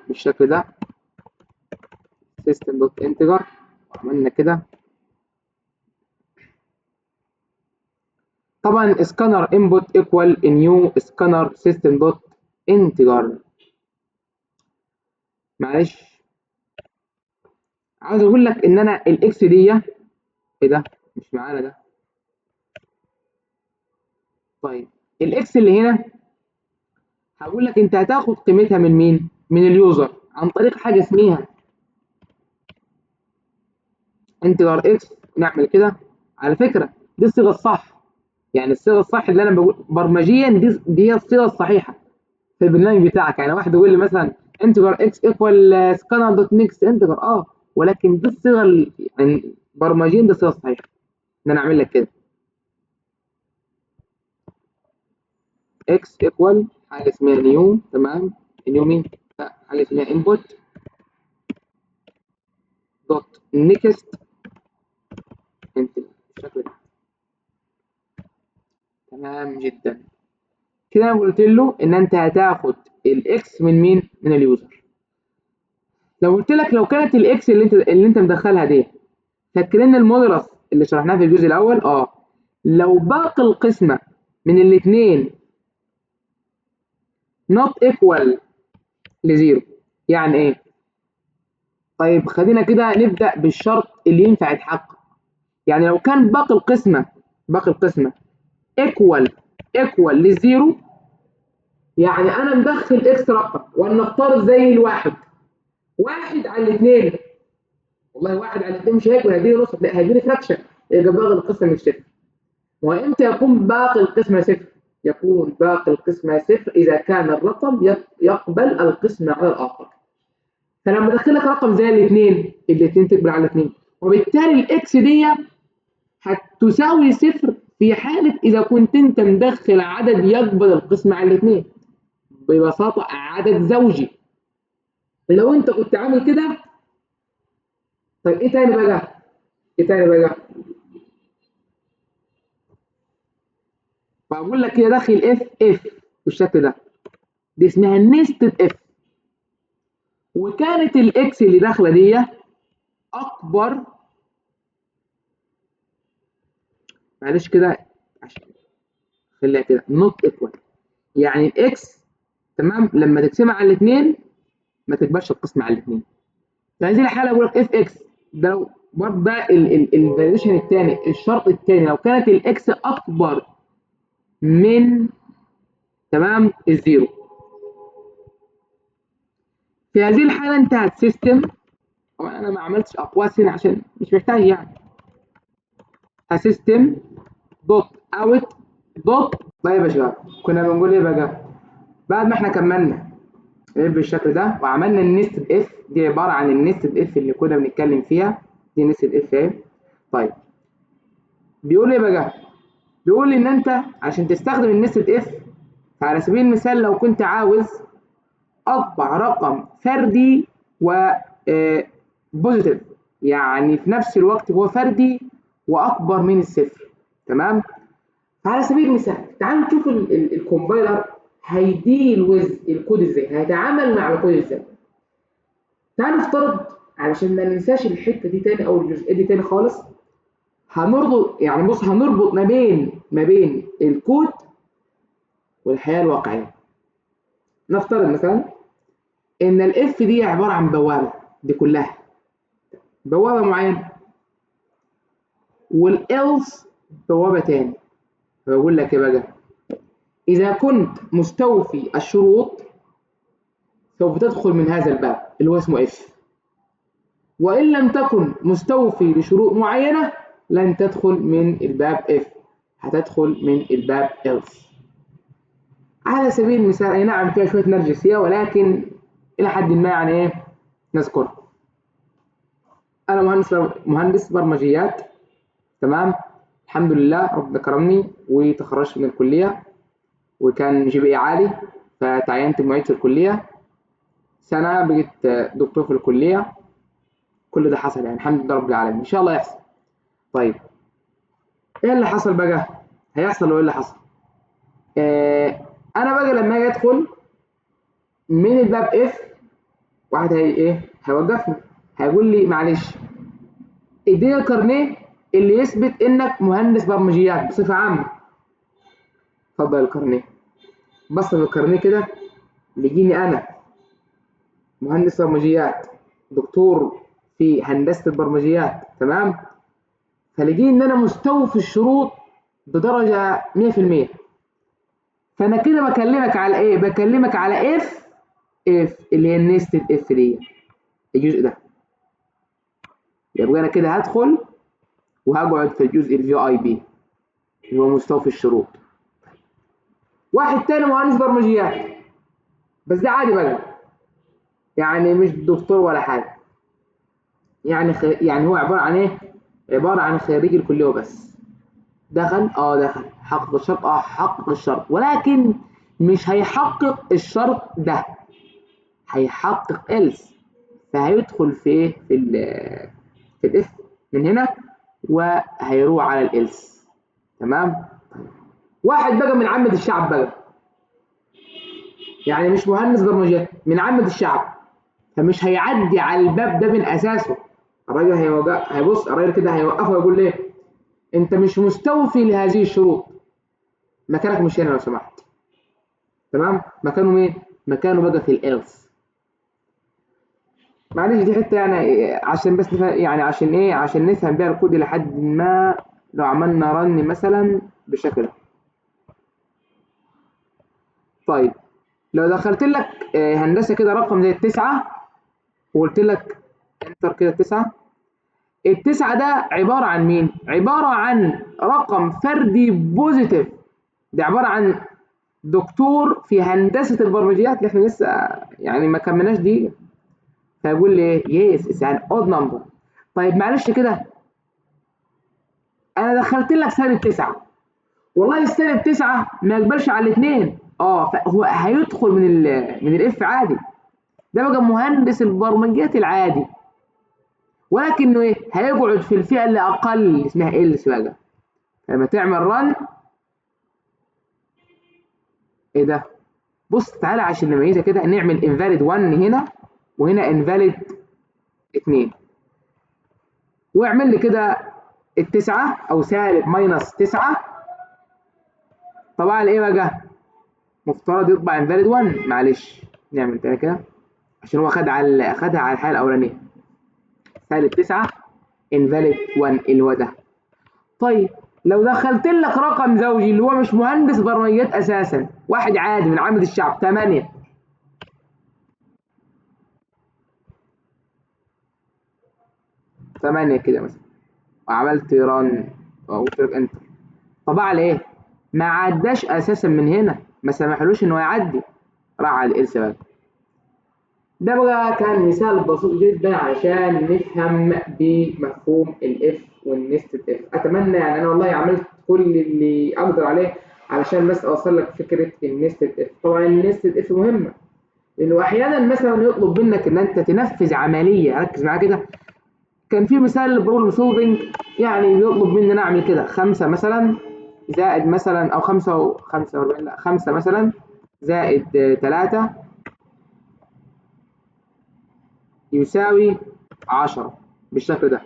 Speaker 1: بالشكل ده، سيستم دوت انتجر، وعملنا كده. طبعا سكانر انبوت ايكوال نيو سكانر سيستم دوت انتجر. معلش عاوز اقول لك ان انا الاكس دي ايه ده مش معانا ده. طيب الاكس اللي هنا هقول لك انت هتاخد قيمتها من مين؟ من اليوزر عن طريق حاجه اسمها انتجر اكس. نعمل كده على فكره، دي الصيغه الصح، يعني الصيغه الصح اللي انا بقول برمجيا دي هي الصيغه الصحيحه في البرنامج بتاعك. يعني واحد يقول لي مثلا انتجر اكس ايكوال سكانر دوت نيكست انتجر، ولكن دي الصيغه يعني برمجيا دي الصيغه الصحيحه ان انا اعمل لك كده. اكس ايكوال حاجه اسمها نيو، تمام، نيو مين؟ لا، حاجه اسمها انبوت دوت نيكست انت بالشكل ده. تمام جدا. كده انا قلت له ان انت هتاخد الاكس من مين؟ من اليوزر. لو قلت لك لو كانت الاكس اللي انت مدخلها دي فاكرين المودولس اللي شرحناه في الجزء الاول؟ لو باقي القسمه من الاثنين not equal لزيرو، يعني ايه؟ طيب خلينا كده نبدا بالشرط اللي ينفع يتحقق. يعني لو كان باقي القسمه equal للزيرو، يعني انا مدخل اكس رقم ولنفترض زي الواحد، واحد على الاثنين، والله واحد على الاثنين مش هياكل، هيديني نص، لا هيديني فراكشن، يبقى باقي القسمه مش صفر. وامتى يكون باقي القسمه صفر؟ يكون باقي القسمه صفر اذا كان الرقم يقبل القسمه على الاخر. فلما ادخل لك رقم زي الاثنين تقبل على الاثنين، وبالتالي الاكس دي هتساوي صفر في حاله اذا كنت انت مدخل عدد يقبل القسمه على الاثنين، ببساطه عدد زوجي. لو انت كنت عامل كده، طيب ايه تاني بقى؟ ايه تاني بقى؟ بقول لك كده داخل اف بالشكل ده، دي اسمها نيستد اف. وكانت الاكس اللي داخله دي اكبر، معلش كده عشان خليها كده نوت ايكوال، يعني الاكس تمام لما تقسمها على الاثنين ما تقبلش القسم على الاثنين. في هذه الحاله بقول لك اف اكس، ده لو برضه الفاليديشن الثاني، الشرط الثاني لو كانت الاكس اكبر من تمام الزيرو. في هذه الحاله انت هتسيستم، طبعا انا ما عملتش اقواس هنا عشان مش محتاج يعني، هسيستم دوت اوت دوت. طيب يا شباب كنا بنقول ايه بقى؟ بعد ما احنا كملنا اف بالشكل ده وعملنا النستد اف، دي عباره عن النستد اف اللي كنا بنتكلم فيها، دي نستد اف اهي. طيب بيقول ايه بقى؟ بيقول ان انت عشان تستخدم النستد اف، فعلى سبيل المثال لو كنت عاوز اطبع رقم فردي و بوزيتيف، يعني في نفس الوقت هو فردي واكبر من الصفر، تمام؟ فعلى سبيل المثال تعالوا نشوف الكومبايلر هيديل ويز الكود ازاي، هيتعامل مع الكود ازاي. تعالوا نفترض علشان ما ننساش الحته دي تاني او الجزئيه دي تاني خالص، هنربط يعني بص هنربط ما بين الكود والحياه الواقعيه. نفترض مثلا ان الاف دي عباره عن بوابه، دي كلها بوابه معينه، والالس بوابه تاني. فبقول لك ايه بقى؟ اذا كنت مستوفي الشروط سوف تدخل من هذا الباب اللي هو اسمه اف، وإن لم تكن مستوفي لشروط معينة لن تدخل من الباب F، هتدخل من الباب else. على سبيل المثال أي نعم فيها شوية نرجسية ولكن إلى حد ما يعني إيه نذكرها. أنا مهندس برمجيات، تمام، الحمد لله ربنا كرمني وتخرجت من الكلية وكان جي بي إي عالي، فتعينت معيد في الكلية، سنة بقيت دكتور في الكلية. كل ده حصل يعني الحمد لله رب العالمين، إن شاء الله يحصل. طيب ايه اللي حصل بقى؟ هيحصل وايه اللي حصل؟ انا بقى لما اجي ادخل من الباب اف، واحد هي ايه هيوقفني، هيقول لي معلش اديني الكارنيه اللي يثبت انك مهندس برمجيات بصفه عامه. اتفضل الكارنيه. بص الكارنيه كده بيجيني انا مهندس برمجيات، دكتور في هندسه البرمجيات، تمام، فلاقيه ان انا مستوفي الشروط بدرجه 100%. فانا كده بكلمك على ايه؟ بكلمك على اف اللي هي النستد اف دي، الجزء ده. يبقى انا كده هدخل وهقعد في الجزء الفي اي بي اللي هو مستوفي الشروط. واحد تاني مهندس برمجيات بس ده عادي بقى، يعني مش دكتور ولا حاجه، يعني هو عباره عن ايه؟ عباره عن خريج الكليه وبس. دخل دخل حقق الشرط، حقق الشرط، ولكن مش هيحقق الشرط ده، هيحقق else، فهيدخل في ايه في الاف من هنا وهيروح على الالس. تمام. واحد بقى من عامة الشعب بقى، يعني مش مهندس برمجيات، من عامة الشعب، فمش هيعدي على الباب ده من اساسه. الراجل هيبص الراجل كده هيوقفه ويقول ليه انت مش مستوفي لهذه الشروط، مكانك مش هنا لو سمحت. تمام. مكانه مين؟ مكانه بقى في الالس. معلش دي حته يعني عشان بس يعني عشان ايه، عشان نفهم بيها الكود لحد ما. لو عملنا رن مثلا بالشكل ده. طيب لو دخلت لك هندسه كده رقم زي التسعه وقلت لك انتر كده التسعه، التسعه ده عباره عن مين؟ عباره عن رقم فردي بوزيتيف. ده عباره عن دكتور في هندسه البرمجيات اللي احنا لسه يعني ما كملناش دي، فيقول لي يس اتس ان اود نمبر. طيب معلش كده انا دخلت لك سالب 9، والله السالب 9 ما يقبلش على الاثنين، فهو هيدخل من الاف عادي. ده بقى مهندس البرمجيات العادي، ولكنه ايه، هيقعد في الفئه اللي اقل اللي اسمها إلس بقى. لما تعمل رن ايه ده، بص تعالى عشان نميزها كده نعمل انفاليد 1 هنا وهنا انفاليد 2، واعمل لي كده التسعه او سالب ماينس 9. طبعا ايه بقى، مفترض يطبع انفاليد 1. معلش نعمل تاني كده عشان هو خدها على الحاله الاولانيه. سالب 9 انفاليد 1 اللي هو ده. طيب لو دخلت لك رقم زوجي اللي هو مش مهندس برمجيات اساسا، واحد عادي من عامة الشعب 8، كده مثلا، وعملت ران وقلت لك انتر، طبعا على ايه؟ ما عداش اساسا من هنا، ما سمحلوش انه يعدي، راح على الالس بقى. ده بقى كان مثال بسيط جدا عشان نفهم بمفهوم الاف والنستد اف. اتمنى يعني انا والله عملت كل اللي اقدر عليه علشان بس اوصل لك فكره النستد اف. طبعا النستد اف مهمه لانه احيانا مثلا يطلب منك ان انت تنفذ عمليه، ركز معايا كده. كان في مثال بروبلم سولفنج، يعني بيطلب مني انا اعمل كده 5 مثلا زائد مثلا او 45 لا 5 مثلا زائد 3 يساوي 10 بالشكل ده.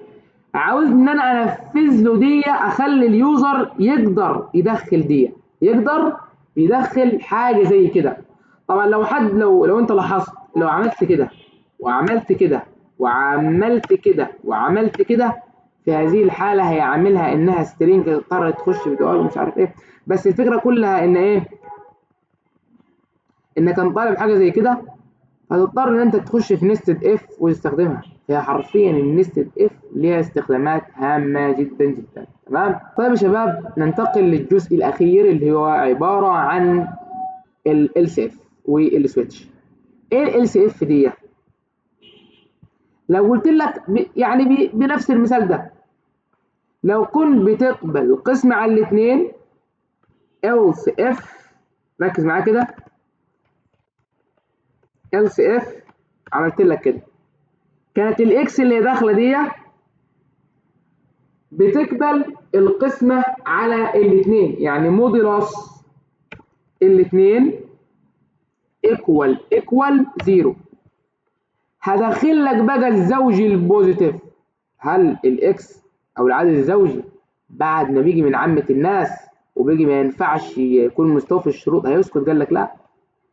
Speaker 1: عاوز ان انا انفذ له دي، اخلي اليوزر يقدر يدخل دي، يقدر يدخل حاجه زي كده. طبعا لو حد لو انت لاحظت لو عملت كده وعملت كده وعملت كده وعملت كده، في هذه الحاله هيعملها انها سترينج تضطر تخش فيديوهات ومش عارف ايه. بس الفكره كلها ان ايه، ان كان طالب حاجه زي كده، هتضطر ان انت تخش في نستد اف وتستخدمها. هي حرفيا النستد اف ليها استخدامات هامه جدا جدا. تمام. طيب يا شباب ننتقل للجزء الاخير اللي هو عباره عن ال سي اف والسويتش. ايه ال سي اف دي؟ لو قلت لك يعني بنفس المثال ده، لو كنت بتقبل قسم على الاثنين else if، ركز معايا كده، else if عملت لك كده، كانت الاكس اللي داخله دي بتقبل القسمة على الاثنين، يعني موديلوس الاثنين ايكوال 0. هدخل لك بقى الزوجي البوزيتيف. هل الاكس او العدد الزوجي بعد ما بيجي من عامة الناس وبيجي ما ينفعش يكون مستوفي الشروط هيسكت؟ قال لك لا،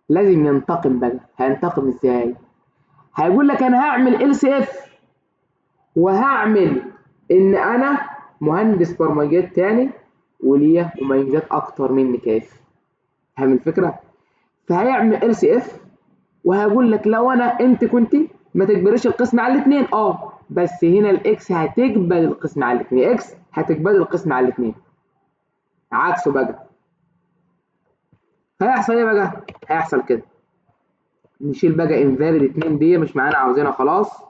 Speaker 1: لازم ينتقم بقى. هينتقم ازاي؟ هيقول لك انا هعمل ال سي اف وهعمل ان انا مهندس برمجيات تاني وليا مميزات اكتر مني. كيف؟ فاهم الفكره؟ فهيعمل ال سي اف وهقول لك لو انت كنت ما تقبلش القسم على الاثنين، بس هنا الاكس هتقبل القسم على الاثنين، اكس هتقبل القسم على الاثنين، عكسه بقى. هيحصل ايه بقى؟ هيحصل كده، نشيل بقى انفاليد 2 دي مش معانا عاوزينها خلاص،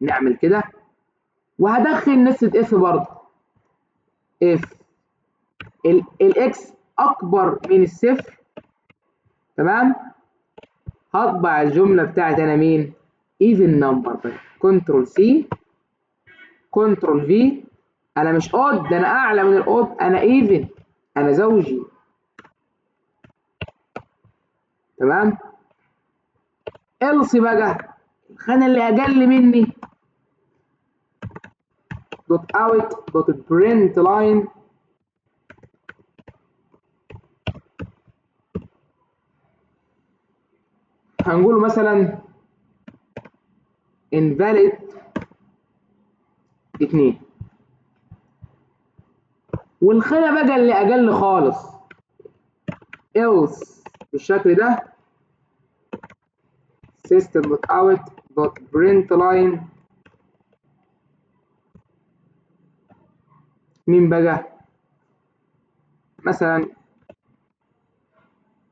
Speaker 1: نعمل كده وهدخل نسبة اف برضه. اف الاكس اكبر من الصفر تمام. هطبع الجمله بتاعتي انا مين؟ even number. كنترول سي كنترول في. انا مش اود، ده انا اعلى من الاود، انا even، انا زوجي. تمام. else بقى الخانه اللي اقل مني دوت اوت دوت برنت لاين هنقول مثلا invalid 2. والخانه بقى اللي اقل خالص else بالشكل ده system.out.println مين بقى؟ مثلا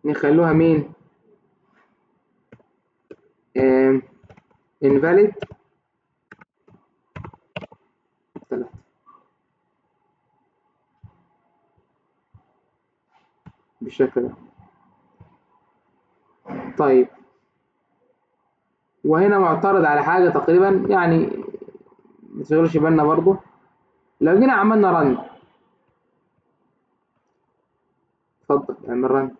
Speaker 1: نخلوها مين؟ invalid 3 بالشكل ده. طيب وهنا معترض على حاجة تقريبا يعني ما تشغلش بالنا برضه. لو جينا عملنا رن، اتفضل اعمل رن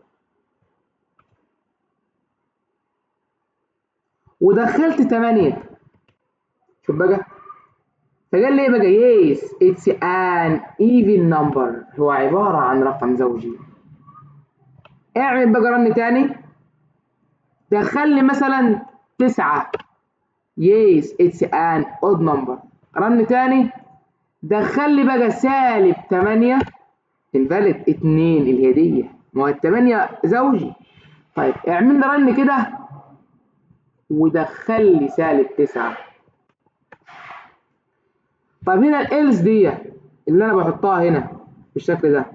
Speaker 1: ودخلت 8، شوف بقى فقال لي ايه بقى؟ يس اتس ان ايفن نمبر، هو عبارة عن رقم زوجي. اعمل بقى رن تاني، دخل لي مثلا 9، يس اتس ان اود نمبر. رن تاني، دخل لي بقى -8 انفاليد 2 الهدية، ما هو ال8 زوجي. طيب اعمل لي رن كده ودخل لي -9. طيب هنا الالس دي اللي انا بحطها هنا بالشكل ده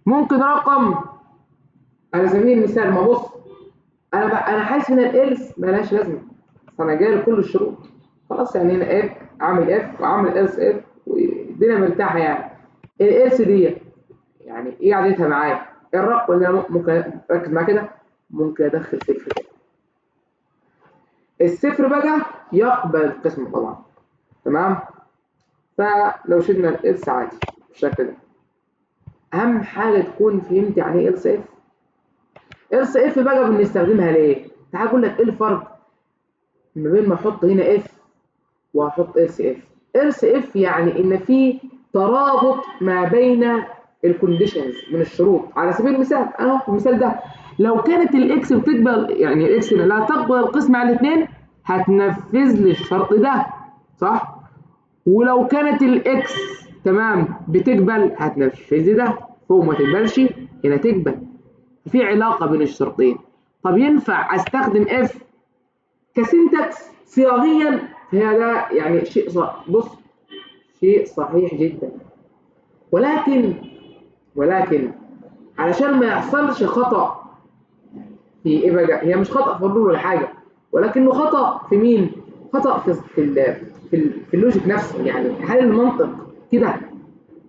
Speaker 1: ممكن رقم على سبيل المثال. ما بص، انا حاسس ان الالس مالهاش لازمه، فانا جاي لكل الشروط خلاص. يعني هنا اف، اعمل اف واعمل الس اف والدنيا مرتاحه. يعني الالس دي يعني ايه قعدتها معايا؟ الرقم اللي انا ممكن اركز معاه كده، ممكن ادخل صفر. الصفر بقى يقبل القسمه طبعا. تمام. فلو شلنا الالس عادي بالشكل ده. اهم حاجه تكون فهمت يعني ايه الس اف. الس اف بقى بنستخدمها ليه؟ تعال اقول لك ايه الفرق ما بين ما احط هنا اف واحط else if. else if يعني ان في ترابط ما بين الكونديشنز من الشروط. على سبيل المثال اهو المثال ده، لو كانت الاكس بتقبل، يعني الاكس لا تقبل القسمه على الاثنين، هتنفذ لي الشرط ده صح. ولو كانت الاكس تمام بتقبل هتنفذ لي ده، فوق ما تقبلش هنا تقبل. في علاقه بين الشرطين. طب ينفع استخدم اف كسنتكس صياغيا؟ هي ده يعني شيء صح. بص، شيء صحيح جدا، ولكن علشان ما يحصلش خطأ في ايه بقى؟ هي مش خطأ في الرول ولا حاجه، ولكنه خطأ في مين؟ خطأ في اللوجيك نفسه. يعني هل المنطق كده؟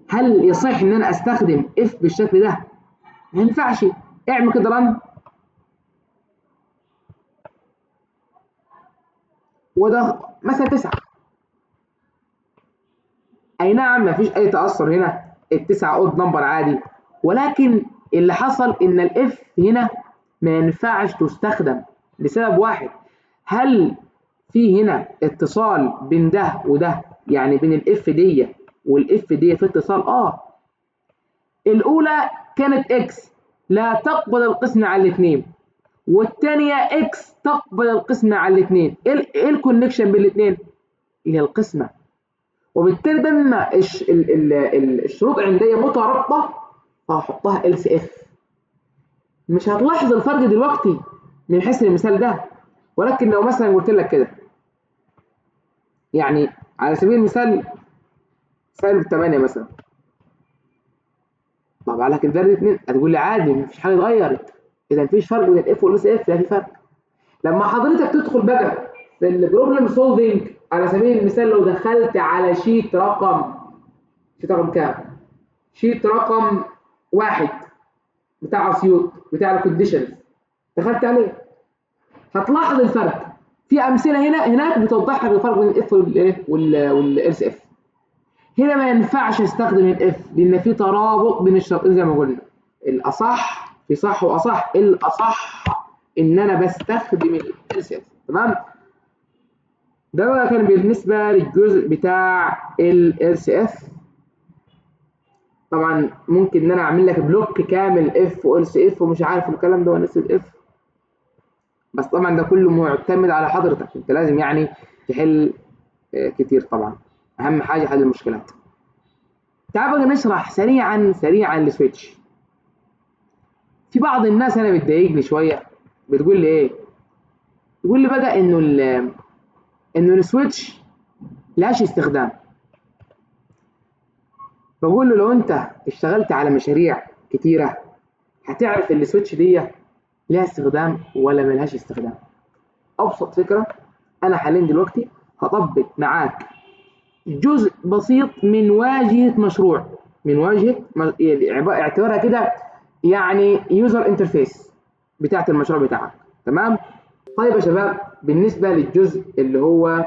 Speaker 1: هل يصح ان انا استخدم اف بالشكل ده؟ ما ينفعش. اعمل كده رن وده مثلا 9. اي نعم مفيش اي تاثر هنا، التسعه اود نمبر عادي، ولكن اللي حصل ان الاف هنا ما ينفعش تستخدم لسبب واحد. هل في هنا اتصال بين ده وده؟ يعني بين الاف دي والاف دي في اتصال؟ الاولى كانت اكس لا تقبل القسمه على الاثنين، والثانيه اكس تقبل القسمه على الاثنين. ايه الكونكشن بين الاثنين؟ هي القسمه. وبالتالي لما الشروط عندي مترابطه هحطها else if. مش هتلاحظ الفرق دلوقتي من حيث المثال ده، ولكن لو مثلا قلت لك كده، يعني على سبيل المثال -8 مثلا، طب على كده ده 2 هتقول لي عادي مفيش حاجه اتغيرت. اذا مفيش فرق بين الاف والاس اف؟ لا في فرق. لما حضرتك تدخل بقى في البروبلم سولفنج، على سبيل المثال لو دخلت على شيت رقم كام؟ شيت رقم 1 بتاع اسيوط بتاع الكونديشنز، دخلت عليه هتلاحظ الفرق. في امثله هناك بتوضح لك الفرق بين الاف والايه والالس اف. هنا ما ينفعش استخدم الاف لان في ترابط بين الشرطين زي ما قلنا. الاصح في صح واصح، الاصح ان انا بستخدم الالس اف. تمام. ده بقى كان بالنسبه للجزء بتاع الالس اف. طبعا ممكن ان انا اعمل لك بلوك كامل اف والس اف ومش عارف الكلام ده ونفس الاف، بس طبعا ده كله معتمد على حضرتك. انت لازم يعني تحل كتير طبعا. اهم حاجه حل المشكلات. تعال بقى نشرح سريعا السويتش. في بعض الناس انا بتضايقني شويه، بتقول لي ايه؟ تقول لي بقى انه السويتش لهاش استخدام. بقول له لو انت اشتغلت على مشاريع كتيره هتعرف ان السويتش دي لها استخدام ولا ملهاش استخدام. ابسط فكره، انا حاليا دلوقتي هطبق معاك جزء بسيط من واجهه مشروع، من واجهه اعتبرها كده يعني يوزر انترفيس بتاعت المشروع بتاعك. تمام. طيب يا شباب، بالنسبه للجزء اللي هو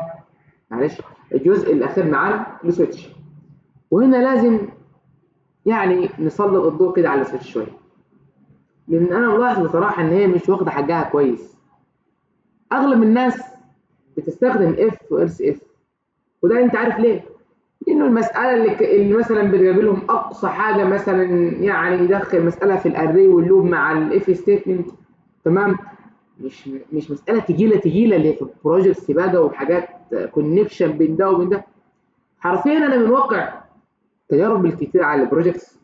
Speaker 1: معلش الجزء الاخير معانا السويتش، وهنا لازم يعني نسلط الضوء كده على السويتش شويه، لان انا ملاحظ بصراحه ان هي مش واخده حقها كويس. اغلب الناس بتستخدم اف والس اف، وده انت عارف ليه؟ لانه المساله اللي مثلا بتقابلهم اقصى حاجه مثلا يعني يدخل مساله في الاري واللوب مع الاف ستيتمنت. تمام. مش مساله تقيله اللي في بروجكتس بقى وحاجات كونكشن بين ده وبين ده. حرفيا انا من واقع تجارب الكتير على البروجكتس،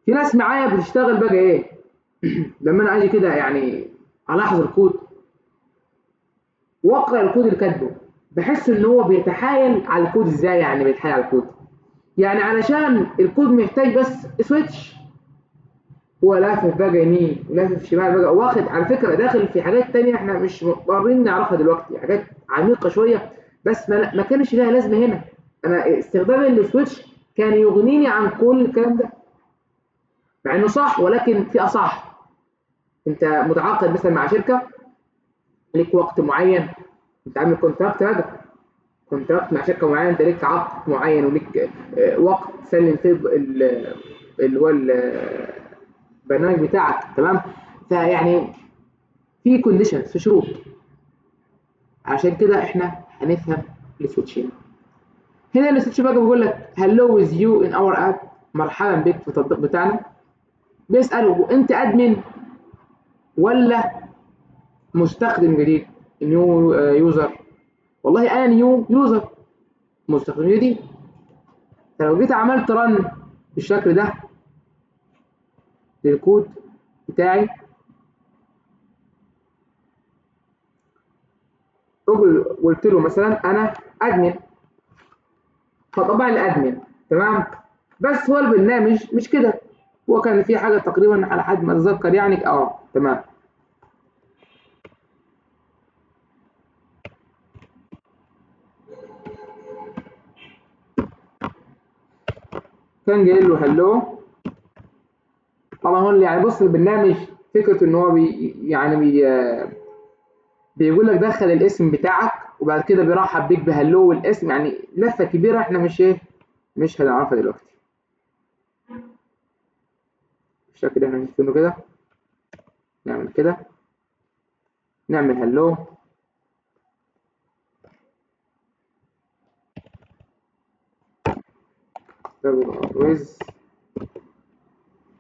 Speaker 1: في ناس معايا بتشتغل بقى ايه لما انا اجي كده يعني الاحظ الكود، واقرا الكود اللي كاتبه، بحس ان هو بيتحايل على الكود. ازاي يعني بيتحايل على الكود؟ يعني علشان الكود محتاج بس سويتش، هو لافف بقى يمين ولافف شمال بقى، واخد على فكره داخل في حاجات تانية احنا مش مضطرين نعرفها دلوقتي، حاجات عميقه شويه، بس ما كانش لها لازمه هنا. انا استخدام السويتش كان يغنيني عن كل الكلام ده، مع انه صح ولكن في اصح. انت متعاقد مثلا مع شركه ليك وقت معين، انت عامل كونتراكت بقى، كونتراكت مع شركه معينه، انت ليك عقد معين وليك وقت تسلم فيه اللي هو البرنامج بتاعك. تمام. فيعني في كونديشنز، في شروط. عشان كده احنا هنفهم السويتشين. هنا السويتش بقى بيقول لك هلو ويز يو ان اور اب، مرحبا بك في التطبيق بتاعنا. بيسأله انت ادمن ولا مستخدم جديد، نيو يوزر؟ والله انا نيو يوزر، مستخدم جديد. فلو جيت عملت رن بالشكل ده للكود بتاعي، قلت له مثلا انا ادمن، فطبعا الادمن تمام. بس هو البرنامج مش كده، هو كان في حاجه تقريبا على حد ما اتذكر يعني تمام. كان جاي له هلو. طبعا هو يعني بص البرنامج فكرته ان هو بيقول لك دخل الاسم بتاعك وبعد كده بيرحب بيك بهلو والاسم، يعني لفه كبيره احنا مش هنعرفها دلوقتي. بالشكل اللي احنا شايفينه كده، نعمل كده، نعمل هلو، ويز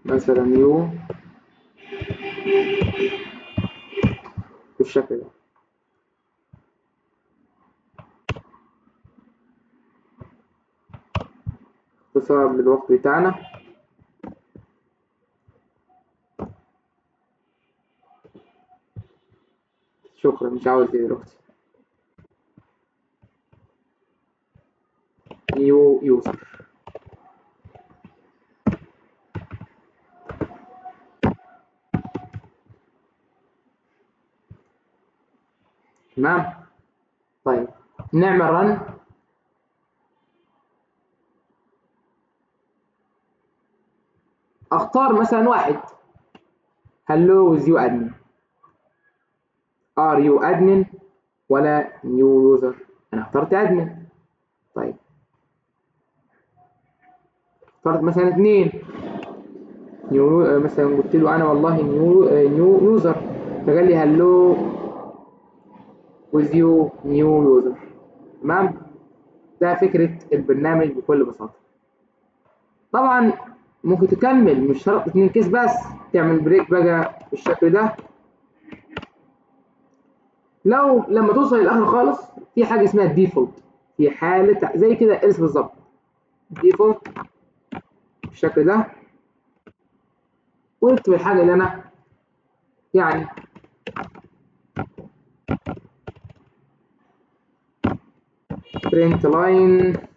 Speaker 1: مثلا يو بالشكل ده. اختصار للوقت بتاعنا. شكرا، مش عاوز دي دلوقتي. نيو يوزر. تمام. طيب نعمل رن. اختار مثلا واحد هلو ويز يو ادمن. ار يو ادمن ولا نيو يوزر؟ انا اخترت ادمن. طيب اخترت مثلا 2 نيو، مثلا قلت له انا والله نيو يوزر، فقال لي هلو with you new user. تمام. ده فكرة البرنامج بكل بساطة. طبعا ممكن تكمل، مش شرط 2 كيس بس، تعمل بريك بقى بالشكل ده. لو لما توصل للاخر خالص في حاجه اسمها الديفولت، في حاله زي كده ارس بالظبط، ديفولت بالشكل ده، واكتب الحاجه اللي انا يعني print line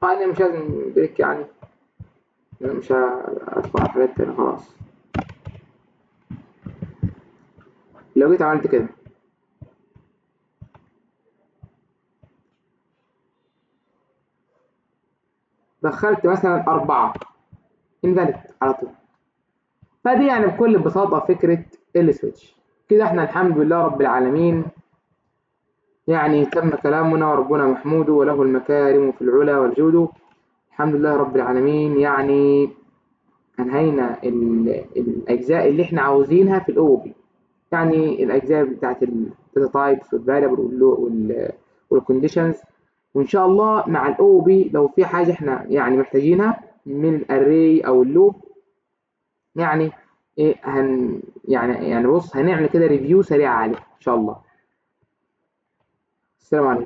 Speaker 1: انا مش لازم بريك يعني، أنا مش هدخل على حاجات تانية خلاص. لو جيت عملت كده دخلت مثلا 4 invalid على طول. فدي يعني بكل بساطة فكرة السويتش. كده احنا الحمد لله رب العالمين يعني تم كلامنا، وربنا محمود وله المكارم في العلا والجود. الحمد لله رب العالمين، يعني أنهينا الأجزاء اللي إحنا عاوزينها في الأو بي، يعني الأجزاء بتاعت الداتا تايبس والفاريبل والكونديشنز. وإن شاء الله مع الأو بي لو في حاجة إحنا يعني محتاجينها من الأري أو اللوب، يعني إيه يعني بص هنعمل كده ريفيو سريع عليه إن شاء الله. السلام عليكم.